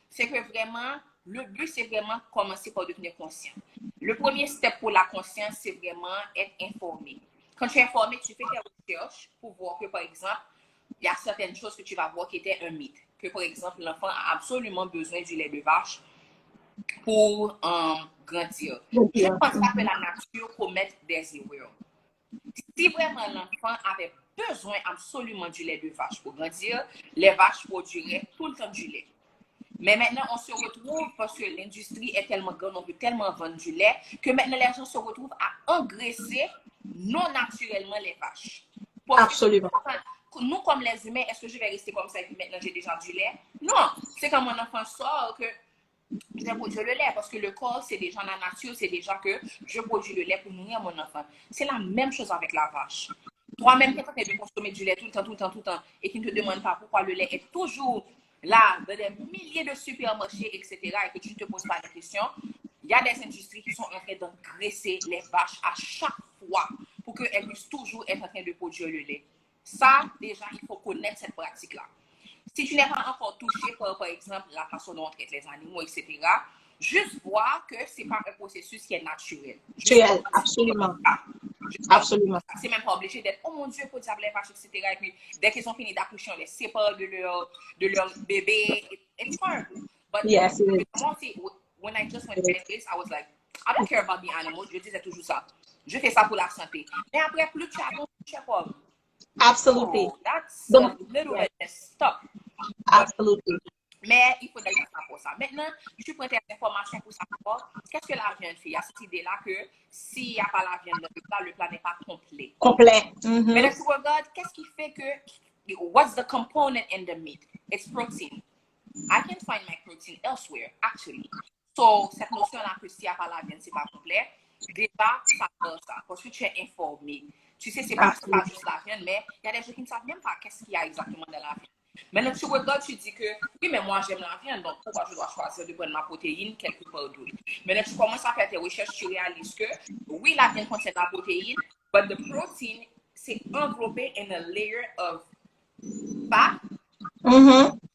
c'est que vraiment, le but, c'est vraiment commencer par devenir conscient. Le premier step pour la conscience, c'est vraiment être informé. Quand tu es informé, tu fais tes recherches pour voir que, par exemple, il y a certaines choses que tu vas voir qui étaient un mythe. Que, par exemple, l'enfant a absolument besoin du lait de vache pour grandir. Je ne pense pas que la nature commette des erreurs. Si vraiment l'enfant avait besoin absolument du lait de vache pour grandir, les vaches produiraient tout le temps du lait. Mais maintenant, on se retrouve, parce que l'industrie est tellement grande, on peut tellement vendre du lait, que maintenant les gens se retrouvent à engraisser non naturellement les vaches. Absolument. Nous, comme les humains, est-ce que je vais rester comme ça et puis maintenant j'ai déjà du lait? Non, c'est quand mon enfant sort que je produis le lait, parce que le corps, c'est déjà la nature, c'est déjà que je produis le lait pour nourrir mon enfant. C'est la même chose avec la vache. Toi-même, quand tu es de consommer du lait tout le temps, et qui ne te demande pas pourquoi le lait est toujours là, dans des milliers de supermarchés, etc., et que tu ne te poses pas de questions, il y a des industries qui sont en train d'engraisser les vaches à chaque fois pour qu'elles puissent toujours être en train de produire le lait. Ça, déjà, il faut connaître cette pratique-là. Si tu n'es pas encore touché par exemple, la façon dont on traite les animaux, etc., juste voir que ce n'est pas un processus qui est naturel. Absolument. Absolument. C'est même pas obligé d'être, oh mon Dieu, pour diable les vaches, etc. Et puis, dès qu'ils ont fini d'accoucher, on les sépare de leur bébé. It's horrible. But yes, when I just went to this, I was like, I don't care about the animals. Je disais toujours ça. Je fais ça pour la santé. Mais après, plus tu as plus tu es pauvre. Absolutely. Oh, that's a little bit messed up. Absolutely. Mais il faudrait faire ça pour ça. Maintenant, tu prends tes informations pour savoir qu'est-ce que la viande fait. Il y a cette idée-là que s'il n'y a pas la viande, le plat n'est pas complet. Complet. Mais là, tu regardes, qu'est-ce qui fait que, what's the component in the meat? It's protein. I can find my protein elsewhere, actually. So, cette notion-là que s'il n'y a pas la viande, c'est pas complet. Déjà, ça fait ça. Parce que tu es informé. Tu sais, c'est pas juste la viande, mais il y a des gens qui ne savent même pas qu'est-ce qu'il y a exactement dans la viande. Maintenant, tu regardes, tu dis que oui, mais moi j'aime la viande, donc pourquoi je dois choisir de prendre ma protéine quelque part d'autre? Maintenant, tu commences à faire tes recherches, tu réalises que oui, la viande contient la protéine, but the protein, c'est enveloppé in a layer of fat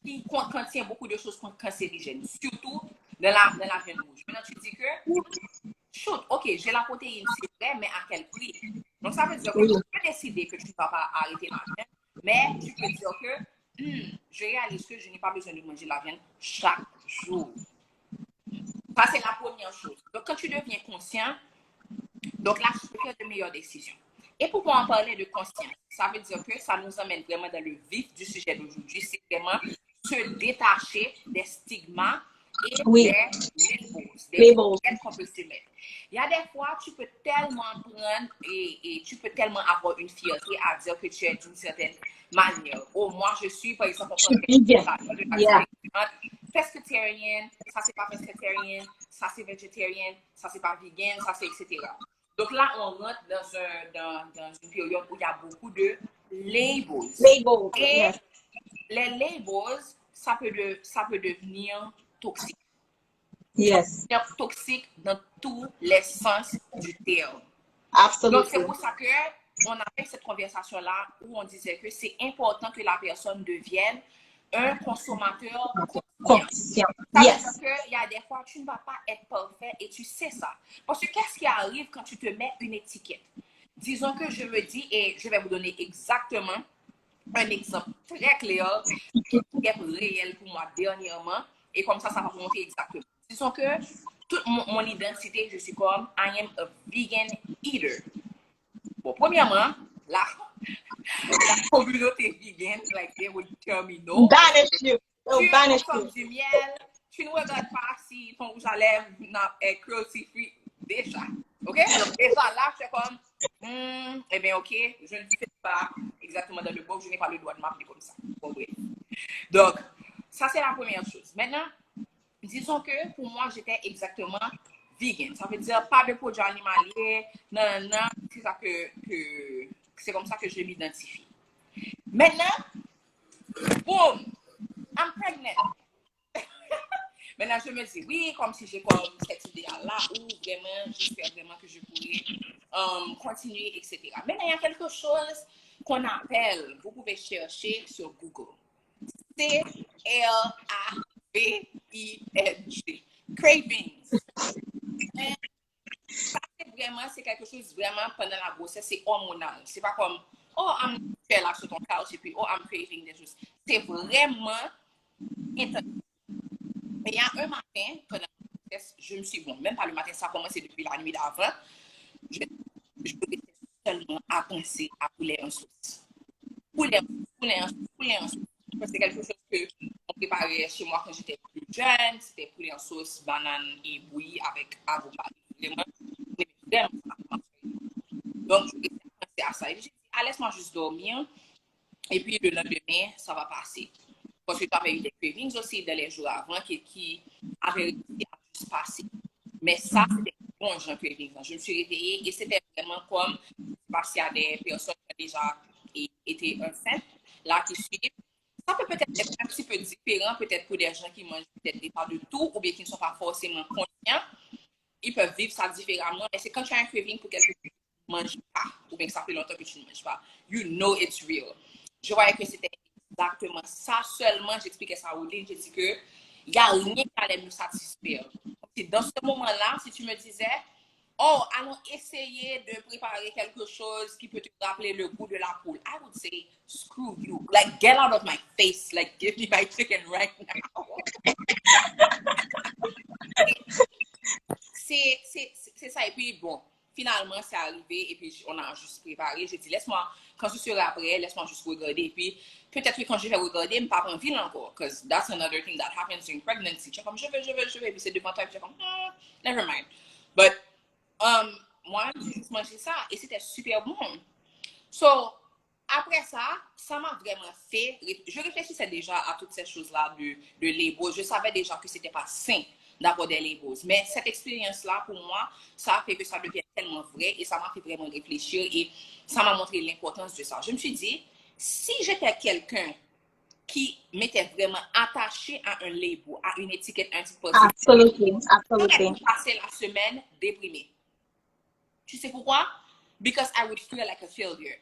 qui contient beaucoup de choses cancérigènes, surtout dans la viande rouge. Maintenant, tu dis que, shoot, ok, j'ai la protéine, c'est vrai, mais à quel prix? Donc, ça veut dire que tu peux décider que tu ne vas pas arrêter la viande, mais tu peux dire que je réalise que je n'ai pas besoin de manger la viande chaque jour. Ça, c'est la première chose. Donc, quand tu deviens conscient, donc là, tu peux faire de meilleures décisions. Et pourquoi en parler de conscience? Ça veut dire que ça nous amène vraiment dans le vif du sujet d'aujourd'hui. C'est vraiment se détacher des stigmas et des labels qu'on peut se mettre. Il y a des fois, tu peux tellement prendre et tu peux tellement avoir une fierté à dire que tu es d'une certaine manière. Oh, moi, je suis, par exemple, pescatarian, ça c'est pas pescatarian, ça c'est végétarien, ça c'est pas vegan, ça c'est etc. Donc là, on rentre dans une période où il y a beaucoup de labels. Et les labels, ça peut devenir toxique. Yes. Toxique dans tous les sens du terme. Absolument. Donc, c'est pour ça qu'on a fait cette conversation-là où on disait que c'est important que la personne devienne un consommateur conscient. Ça veut dire qu'il y a des fois, tu ne vas pas être parfait et tu sais ça. Parce que qu'est-ce qui arrive quand tu te mets une étiquette? Disons que je me dis, et je vais vous donner exactement un exemple très clair qui est réel pour moi dernièrement, et comme ça va monter exactement. Disons que toute mon identité, je suis comme I am a vegan eater. Bon, premièrement, la communauté vegan, like they would tell me no. Banish you. Tu consommes du miel, tu ne regardes pas si ton rouge à lèvres est cruelty-free déjà. OK? Donc déjà là, je suis comme, eh bien, OK, je ne fais pas exactement dans le box, je n'ai pas le droit de m'appeler comme ça. Bon, oui. Donc, ça c'est la première chose. Maintenant, disons que pour moi, j'étais exactement vegan. Ça veut dire pas de produits animaliers, non, c'est ça c'est comme ça que je m'identifie. Maintenant, boum, I'm pregnant. Maintenant, je me dis, oui, comme si j'ai comme cette idéal-là, ou vraiment, j'espère vraiment que je pourrais continuer, etc. Maintenant, il y a quelque chose qu'on appelle, vous pouvez chercher sur Google. C-L-A-V-I-N-G. Cravings. Et ça, c'est quelque chose vraiment pendant la grossesse, c'est hormonal. C'est pas comme, oh, tu es là sur ton couch et puis, oh, I'm craving des choses. C'est vraiment intense. Mais il y a un matin, pendant la grossesse, je me suis, bon, même pas le matin, ça a commencé depuis la nuit d'avant, je restais seulement à penser à poulet en sauce. Poulet en sauce. C'est quelque chose que on préparait chez moi quand j'étais plus jeune. C'était poulet en sauce, banane et bouillie avec avocat. Vraiment, donc, je restais à penser à ça. Et j'ai dit, ah, laisse-moi juste dormir. Et puis, le lendemain, ça va passer. Parce que tu avais eu des cravings aussi dans les jours avant qui avaient réussi à juste passer. Mais ça, c'était bon, j'ai un craving. Je me suis réveillée et c'était vraiment comme parce qu'il y a des personnes qui ont déjà été enceintes, là, qui suivent. Ça peut peut-être être un petit peu différent, peut-être pour des gens qui mangent peut-être pas de tout ou bien qui ne sont pas forcément conscients. Ils peuvent vivre ça différemment. Mais c'est quand tu as un craving pour quelque chose que tu ne manges pas ou bien que ça fait longtemps que tu ne manges pas. You know it's real. Je voyais que c'était exactement ça seulement. J'expliquais ça à Roudeline. J'ai dit que il n'y a rien qui allait me satisfaire. Et dans ce moment-là, si tu me disais, oh, allons essayer de préparer quelque chose qui peut te rappeler le goût de la poule, I would say, screw you. Like, get out of my face. Like, give me my chicken right now. C'est ça. Et puis, bon, finalement, c'est arrivé. Et puis, on a juste préparé. J'ai dit, laisse-moi, quand je serai après, laisse-moi juste regarder. Et puis, peut-être que quand je vais regarder, je ne vais pas envie encore. Because that's another thing that happens during pregnancy. Tu es comme, je veux. Et puis, c'est devant toi. Et puis, tu es comme, never mind. But, moi, j'ai juste mangé ça. Et c'était super bon. So, après ça, ça m'a vraiment fait. Je réfléchissais déjà à toutes ces choses-là de labels. Je savais déjà que c'était pas sain d'avoir des labels. Mais cette expérience-là, pour moi, ça a fait que ça devient tellement vrai et ça m'a fait vraiment réfléchir et ça m'a montré l'importance de ça. Je me suis dit, si j'étais quelqu'un qui m'était vraiment attaché à un label, à une étiquette, un petit peu, j'aurais passé la semaine déprimée. Tu sais pourquoi? Because I would feel like a failure.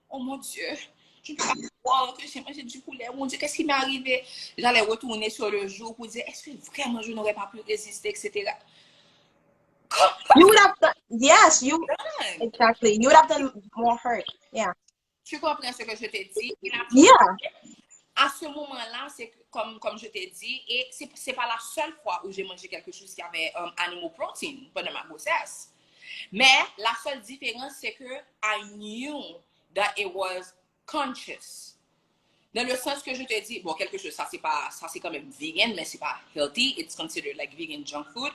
Oh mon Dieu, je ne peux pas croire que j'ai mangé du poulet. Mon Dieu, qu'est-ce qui m'est arrivé? J'allais retourner sur le jour pour dire, est-ce que vraiment je n'aurais pas pu résister, etc. You would have done, yes, you, exactly. You would have done more hurt. Yeah. Tu comprends ce que je t'ai dit? Yeah. À ce moment-là, c'est comme je t'ai dit, et c'est pas la seule fois où j'ai mangé quelque chose qui avait animal protein pendant ma grossesse. Mais la seule différence, c'est que I knew that it was conscious. Dans le sens que je te dis, bon, quelque chose, ça c'est quand même vegan, mais c'est pas healthy. It's considered like vegan junk food.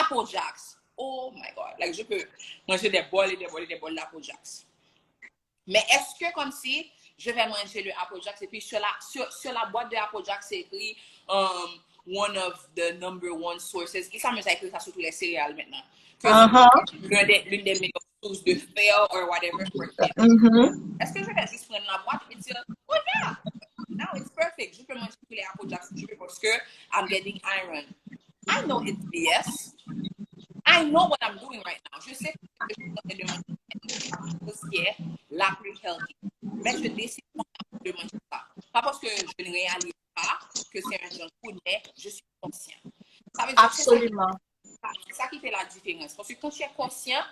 Apple Jacks. Oh my God. Like, je peux manger des bols et des bols et des bols d'Apple Jacks. Mais est-ce que comme si je vais manger le Apple Jacks et puis sur la boîte de Apple Jacks, c'est écrit one of the number one sources. Et ça me fait écrire ça sur tous les céréales maintenant. L'une des meilleures sources de fer or whatever. Est-ce que je vais juste prendre la boîte et dire, oh yeah, now it's perfect. Je peux manger tous les Apple Jacks parce que I'm getting iron. I know it's BS. I know what I'm doing right now. Je sais que je suis en train de manger ce qui est la plus healthy. Mais je décide de manger ça. Pas parce que je ne réalise pas que c'est un junk food, mais je suis conscient. Ça veut dire absolument. C'est ça qui fait la différence. Parce que quand tu es conscient,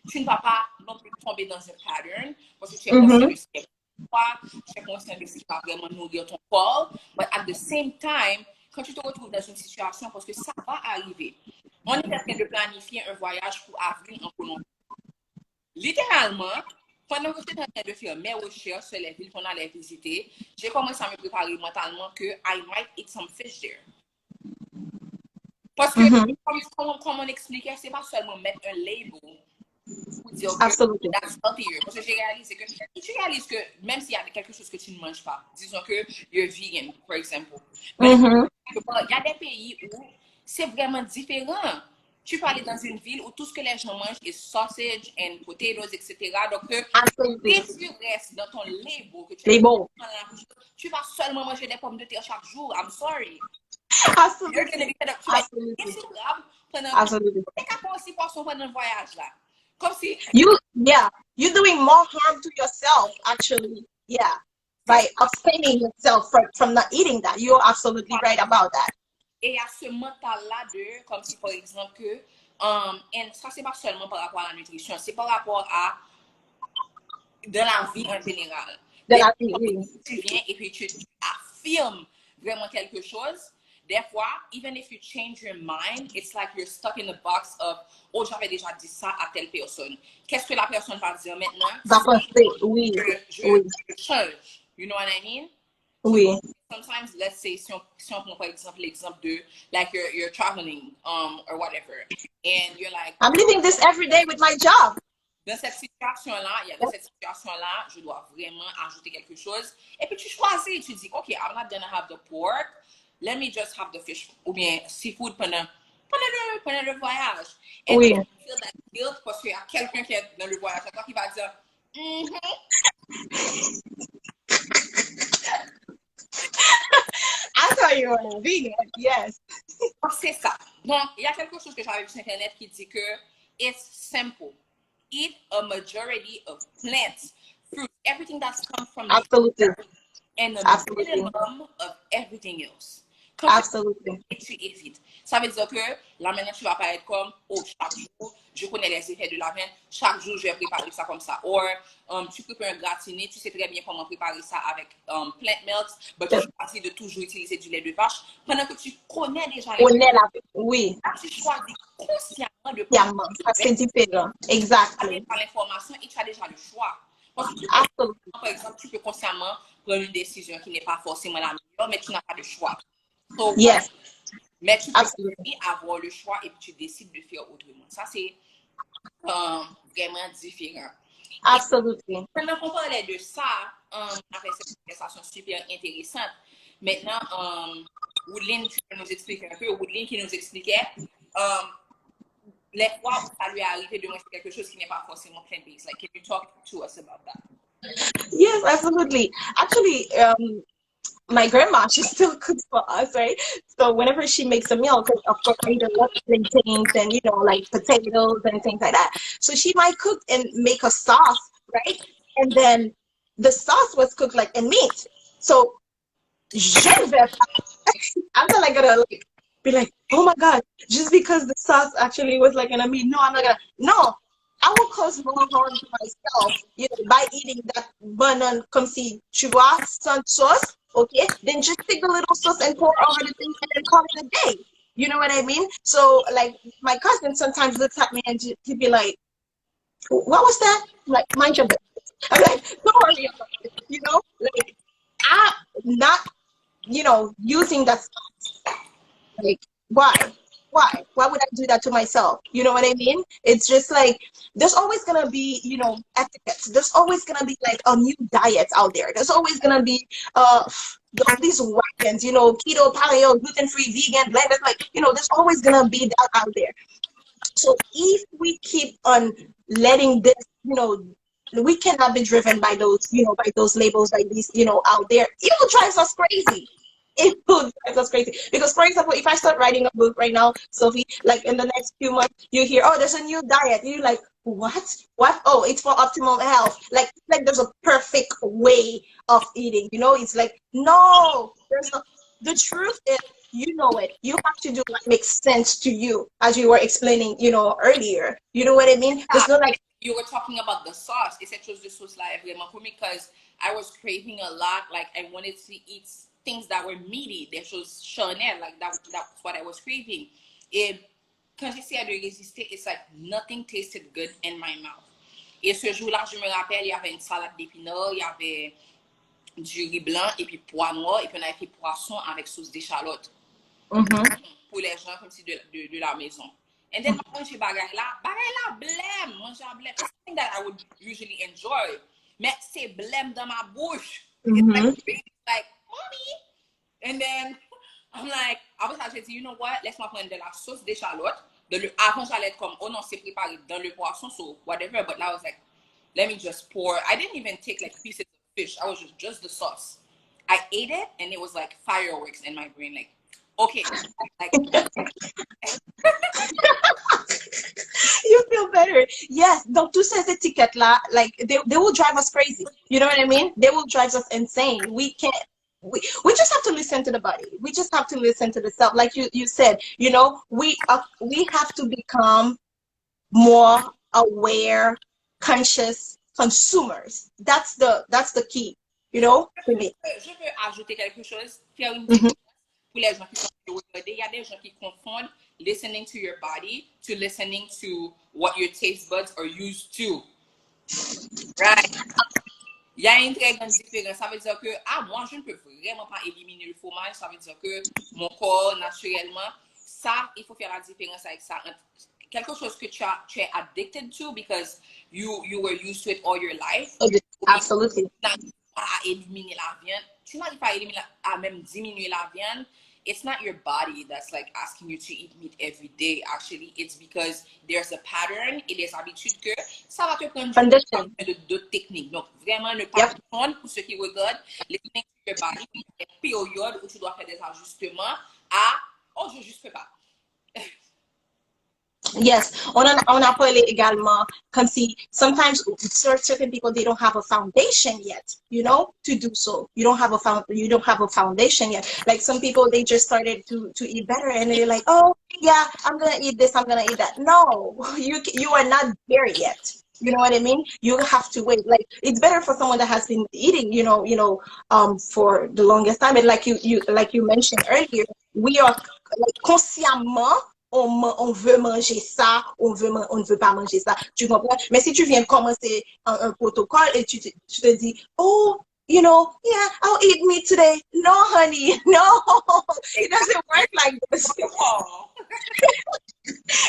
tu ne vas pas non plus tomber dans un pattern. Parce que tu es conscient de ce qui est pour toi, tu es conscient de ce qui va vraiment nourrir ton corps. But at the same time, quand tu te retrouves dans une situation, parce que ça va arriver, on est en train de planifier un voyage pour avril en Colombie. Littéralement, pendant que j'étais en train de faire mes recherches sur les villes qu'on allait visiter, j'ai commencé à me préparer mentalement que I might eat some fish there. Parce que, comme on expliquait, c'est pas seulement mettre un label pour dire que that's healthier. Parce que j'ai réalisé que, tu réalises que même s'il y a quelque chose que tu ne manges pas, disons que you're vegan, par exemple, mais il y a des pays où c'est vraiment différent. tu peux aller dans une ville où tout ce que les gens mangent est sausage and potatoes, etc. Donc, Absolutely. si tu restes dans ton label, que tu es Label. tu vas seulement manger des pommes de terre chaque jour. I'm sorry. Absolutely. Tu vas être Absolutely. insultable pendant Absolutely. aussi poisson pendant le voyage là. Comme si You're doing more harm to yourself, actually. Yeah. By abstaining yourself from not eating that. You're absolutely right about that. et il y a ce mental-là de, comme si par exemple que, et ça c'est pas seulement par rapport à la nutrition, c'est par rapport à de la vie en général. De Des la fois, oui. tu viens et puis tu affirmes vraiment quelque chose. Des fois, even if you change your mind, it's like you're stuck in the box of, oh, j'avais déjà dit ça à telle personne. Qu'est-ce que la personne va dire maintenant Va penser, si oui, je oui, change? You know what I mean? So oui. sometimes, let's say, si on prend par exemple l'exemple de, like you're traveling, or whatever, and you're like, I'm living this every day with my job. dans cette situation-là, je dois vraiment ajouter quelque chose. Et puis tu choisis, tu dis, OK, I'm not gonna have the pork, let me just have the fish, ou bien seafood pendant le voyage. Et Oui. tu feel that guilt parce qu'il y a quelqu'un qui est dans le voyage, toi qui va dire, I thought you were vegan, yes. c'est ça. Donc, il y a quelque chose que j'avais vu sur Internet qui dit que it's simple. Eat a majority of plants, fruit, everything that's come from Absolutely. nature, and a Absolutely. minimum of everything else. Absolutely. Tu évites. Ça veut dire que là maintenant tu vas pas être comme, oh, chaque jour, je connais les effets de la viande, chaque jour je vais préparer ça comme ça. Ou tu prépares un gratiné, tu sais très bien comment préparer ça avec plant milks, mais tu choisis de toujours utiliser du lait de vache. Pendant que tu connais déjà les oui. tu choisis consciemment de Consciemment. Ça, c'est différent. Exactly. par l'information et tu as déjà le choix. Parce que par exemple, tu peux consciemment prendre une décision qui n'est pas forcément la meilleure, mais tu n'as pas de choix. So, Yes. Mais tu peux avoir le choix et puis tu décides de faire autrement. Ça, c'est vraiment différent. Absolutely. Pendant qu'on parlait de ça, avec cette conversation super intéressante, maintenant, Roudeline, tu peux nous expliquer un peu, Roudeline qui nous expliquait les fois où ça lui est arrivé de manger quelque chose qui n'est pas forcément plant-based. Like, can you talk to us about that? Yes, absolutely. Actually, my grandma, she still cooks for us, right? So whenever she makes a meal, because of course I eat a lot of things and, like potatoes and things like that. So she might cook and make a sauce, right? And then the sauce was cooked like in meat. So I'm not like gonna like be like, oh my God, just because the sauce actually was like in a meat. No, I'm not gonna. No, I will cause more harm to myself, by eating that banan comme si tu vois sans sauce, okay? Then just take a little sauce and pour over the thing and then call it a day. You know what I mean? So like my cousin sometimes looks at me and he'd be like, "What was that?" I'm like, mind your business. I'm like, don't worry about it. Like I'm not, using that sauce. Like, why? Why would I do that to myself? You know what I mean? It's just like there's always gonna be, etiquettes. There's always gonna be like a new diet out there. There's always gonna be these wagons, keto, paleo, gluten-free, vegan, blended, like, there's always gonna be that out there. So if we keep on letting this, we cannot be driven by those, by those labels like these, out there. It will drive us crazy. It will drive us crazy. Because, for example, if I start writing a book right now, Sophie, like in the next few months, you hear, oh, there's a new diet. You're like, what? What? Oh, it's for optimal health. Like there's a perfect way of eating. It's like, no, there's no. The truth is, it. You have to do what makes sense to you, as you were explaining, earlier. You know what I mean? There's no like. You were talking about the sauce. Et cette chose de sauce là est vraiment pour me because I was craving a lot. Like I wanted to eat things that were meaty. Des choses charnelles. Like that's what I was craving. Et quand j'essayais de résister, it's like nothing tasted good in my mouth. Et ce jour-là, je me rappelle, il y avait une salade d'épinards, il y avait du riz blanc et puis pois noirs et puis on a fait poisson avec sauce d'échalote. Pour les gens comme si de la maison. And then manger bagay la blême, manger blême. It's something that I would usually enjoy. Mais c'est blême dans ma bouche. It's like, mommy. And then I'm like, après ça, j'ai dit, you know what, laisse-moi prendre de la sauce d'échalote, Avant, j'allais être comme, oh non, c'est préparé dans le poisson, so whatever. But now I was like, let me just pour. I didn't even take like pieces of fish. I was just the sauce. I ate it and it was like fireworks in my brain. Like, okay, like You feel better. Yes. Donc, tous ces étiquettes là, like they will drive us crazy. You know what I mean? They will drive us insane. We can't. We just have to listen to the body. We just have to listen to the self. Like you said, you know, we have to become more aware, conscious consumers. That's the key. You know, to me. je veux ajouter quelque chose, faire une Mhm. différence pour les gens qui sont regardés. Il y a des gens qui confondent listening to your body to listening to what your taste buds are used to. Right? Il y a une très grande différence. Ça veut dire que, moi, je ne peux vraiment pas éliminer le fromage. Ça veut dire que mon corps, naturellement, ça, il faut faire la différence avec ça. Quelque chose que tu es addicted to because you were used to it all your life. Absolutely. À éliminer la viande. Tu n'arrives pas à éliminer, à même diminuer la viande. It's not your body that's like asking you to eat meat every day. Actually, it's because there's a pattern et des habitudes que ça va te prendre d'autres techniques. Donc, vraiment, ne pas prendre pour ceux qui regardent les techniques de your body, les périodes où tu dois faire des ajustements à, oh, je ne juste fais pas. Yes, on a parlé également comme si sometimes certain people they don't have a foundation yet, you know, to do so. You don't have a foundation yet. Like some people they just started to eat better and they're like, oh yeah, I'm gonna eat this, I'm gonna eat that. No, you are not there yet. You know what I mean? You have to wait. Like it's better for someone that has been eating, for the longest time. And like you mentioned earlier, we are like consciemment on veut manger ça, on ne veut pas manger ça. Tu comprends? Mais si tu viens commencer un protocole et tu te dis, oh, yeah, I'll eat meat today. No, honey, no, it doesn't work like this.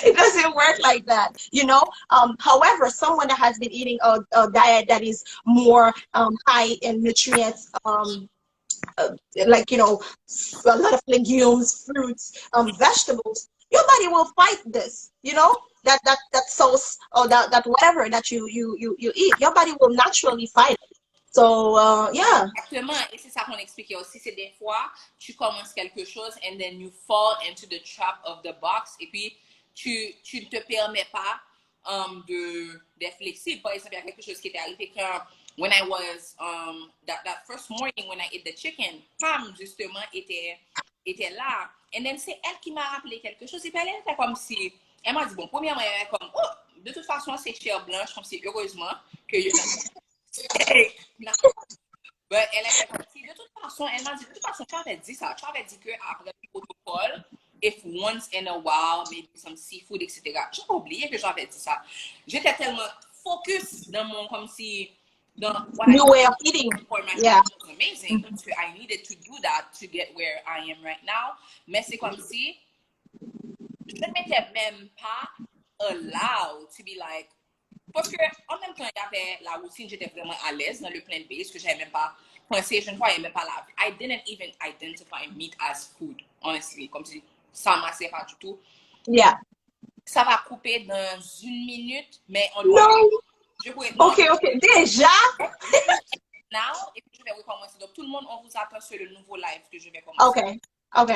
It doesn't work like that, However, someone that has been eating a diet that is more high in nutrients, like a lot of legumes, fruits, vegetables, your body will fight this, that sauce or that whatever that you eat, your body will naturally fight it. So yeah. Exactement, et c'est ça qu'on expliquait aussi, c'est des fois, tu commences quelque chose and then you fall into the trap of the box et puis tu ne te permets pas d'être flexible. Par exemple, il y a quelque chose qui était arrivé quand when I was that first morning when I ate the chicken, Pam justement était là. And then c'est elle qui m'a rappelé quelque chose. Et puis elle était comme si, elle m'a dit, bon, premièrement, elle est comme, oh, de toute façon, c'est chair blanche, comme si heureusement que je but elle était comme si, de toute façon, elle m'a dit, de toute façon, tu avais dit ça. Tu avais dit qu'après le protocole, if once in a while, maybe some seafood, etc. J'ai oublié que j'avais dit ça. J'étais tellement focus dans mon, comme si, dans what new way of eating. Yeah. It was amazing. So I needed to do that to get where I am right now. Mais c'est comme si, je ne m'étais même pas allowed to be like, parce que en même temps, il y avait la routine, j'étais vraiment à l'aise dans le plant-based, que je n'avais même pas pensé, je ne voyais même pas la. I didn't even identify meat as food, honestly, comme si ça ne m'assait pas du tout. Yeah. Ça va couper dans 1 minute, mais on doit. Non. Ok, déjà? Now, et puis je vais recommencer. Donc, tout le monde, on vous attend sur le nouveau live que je vais commencer. Ok.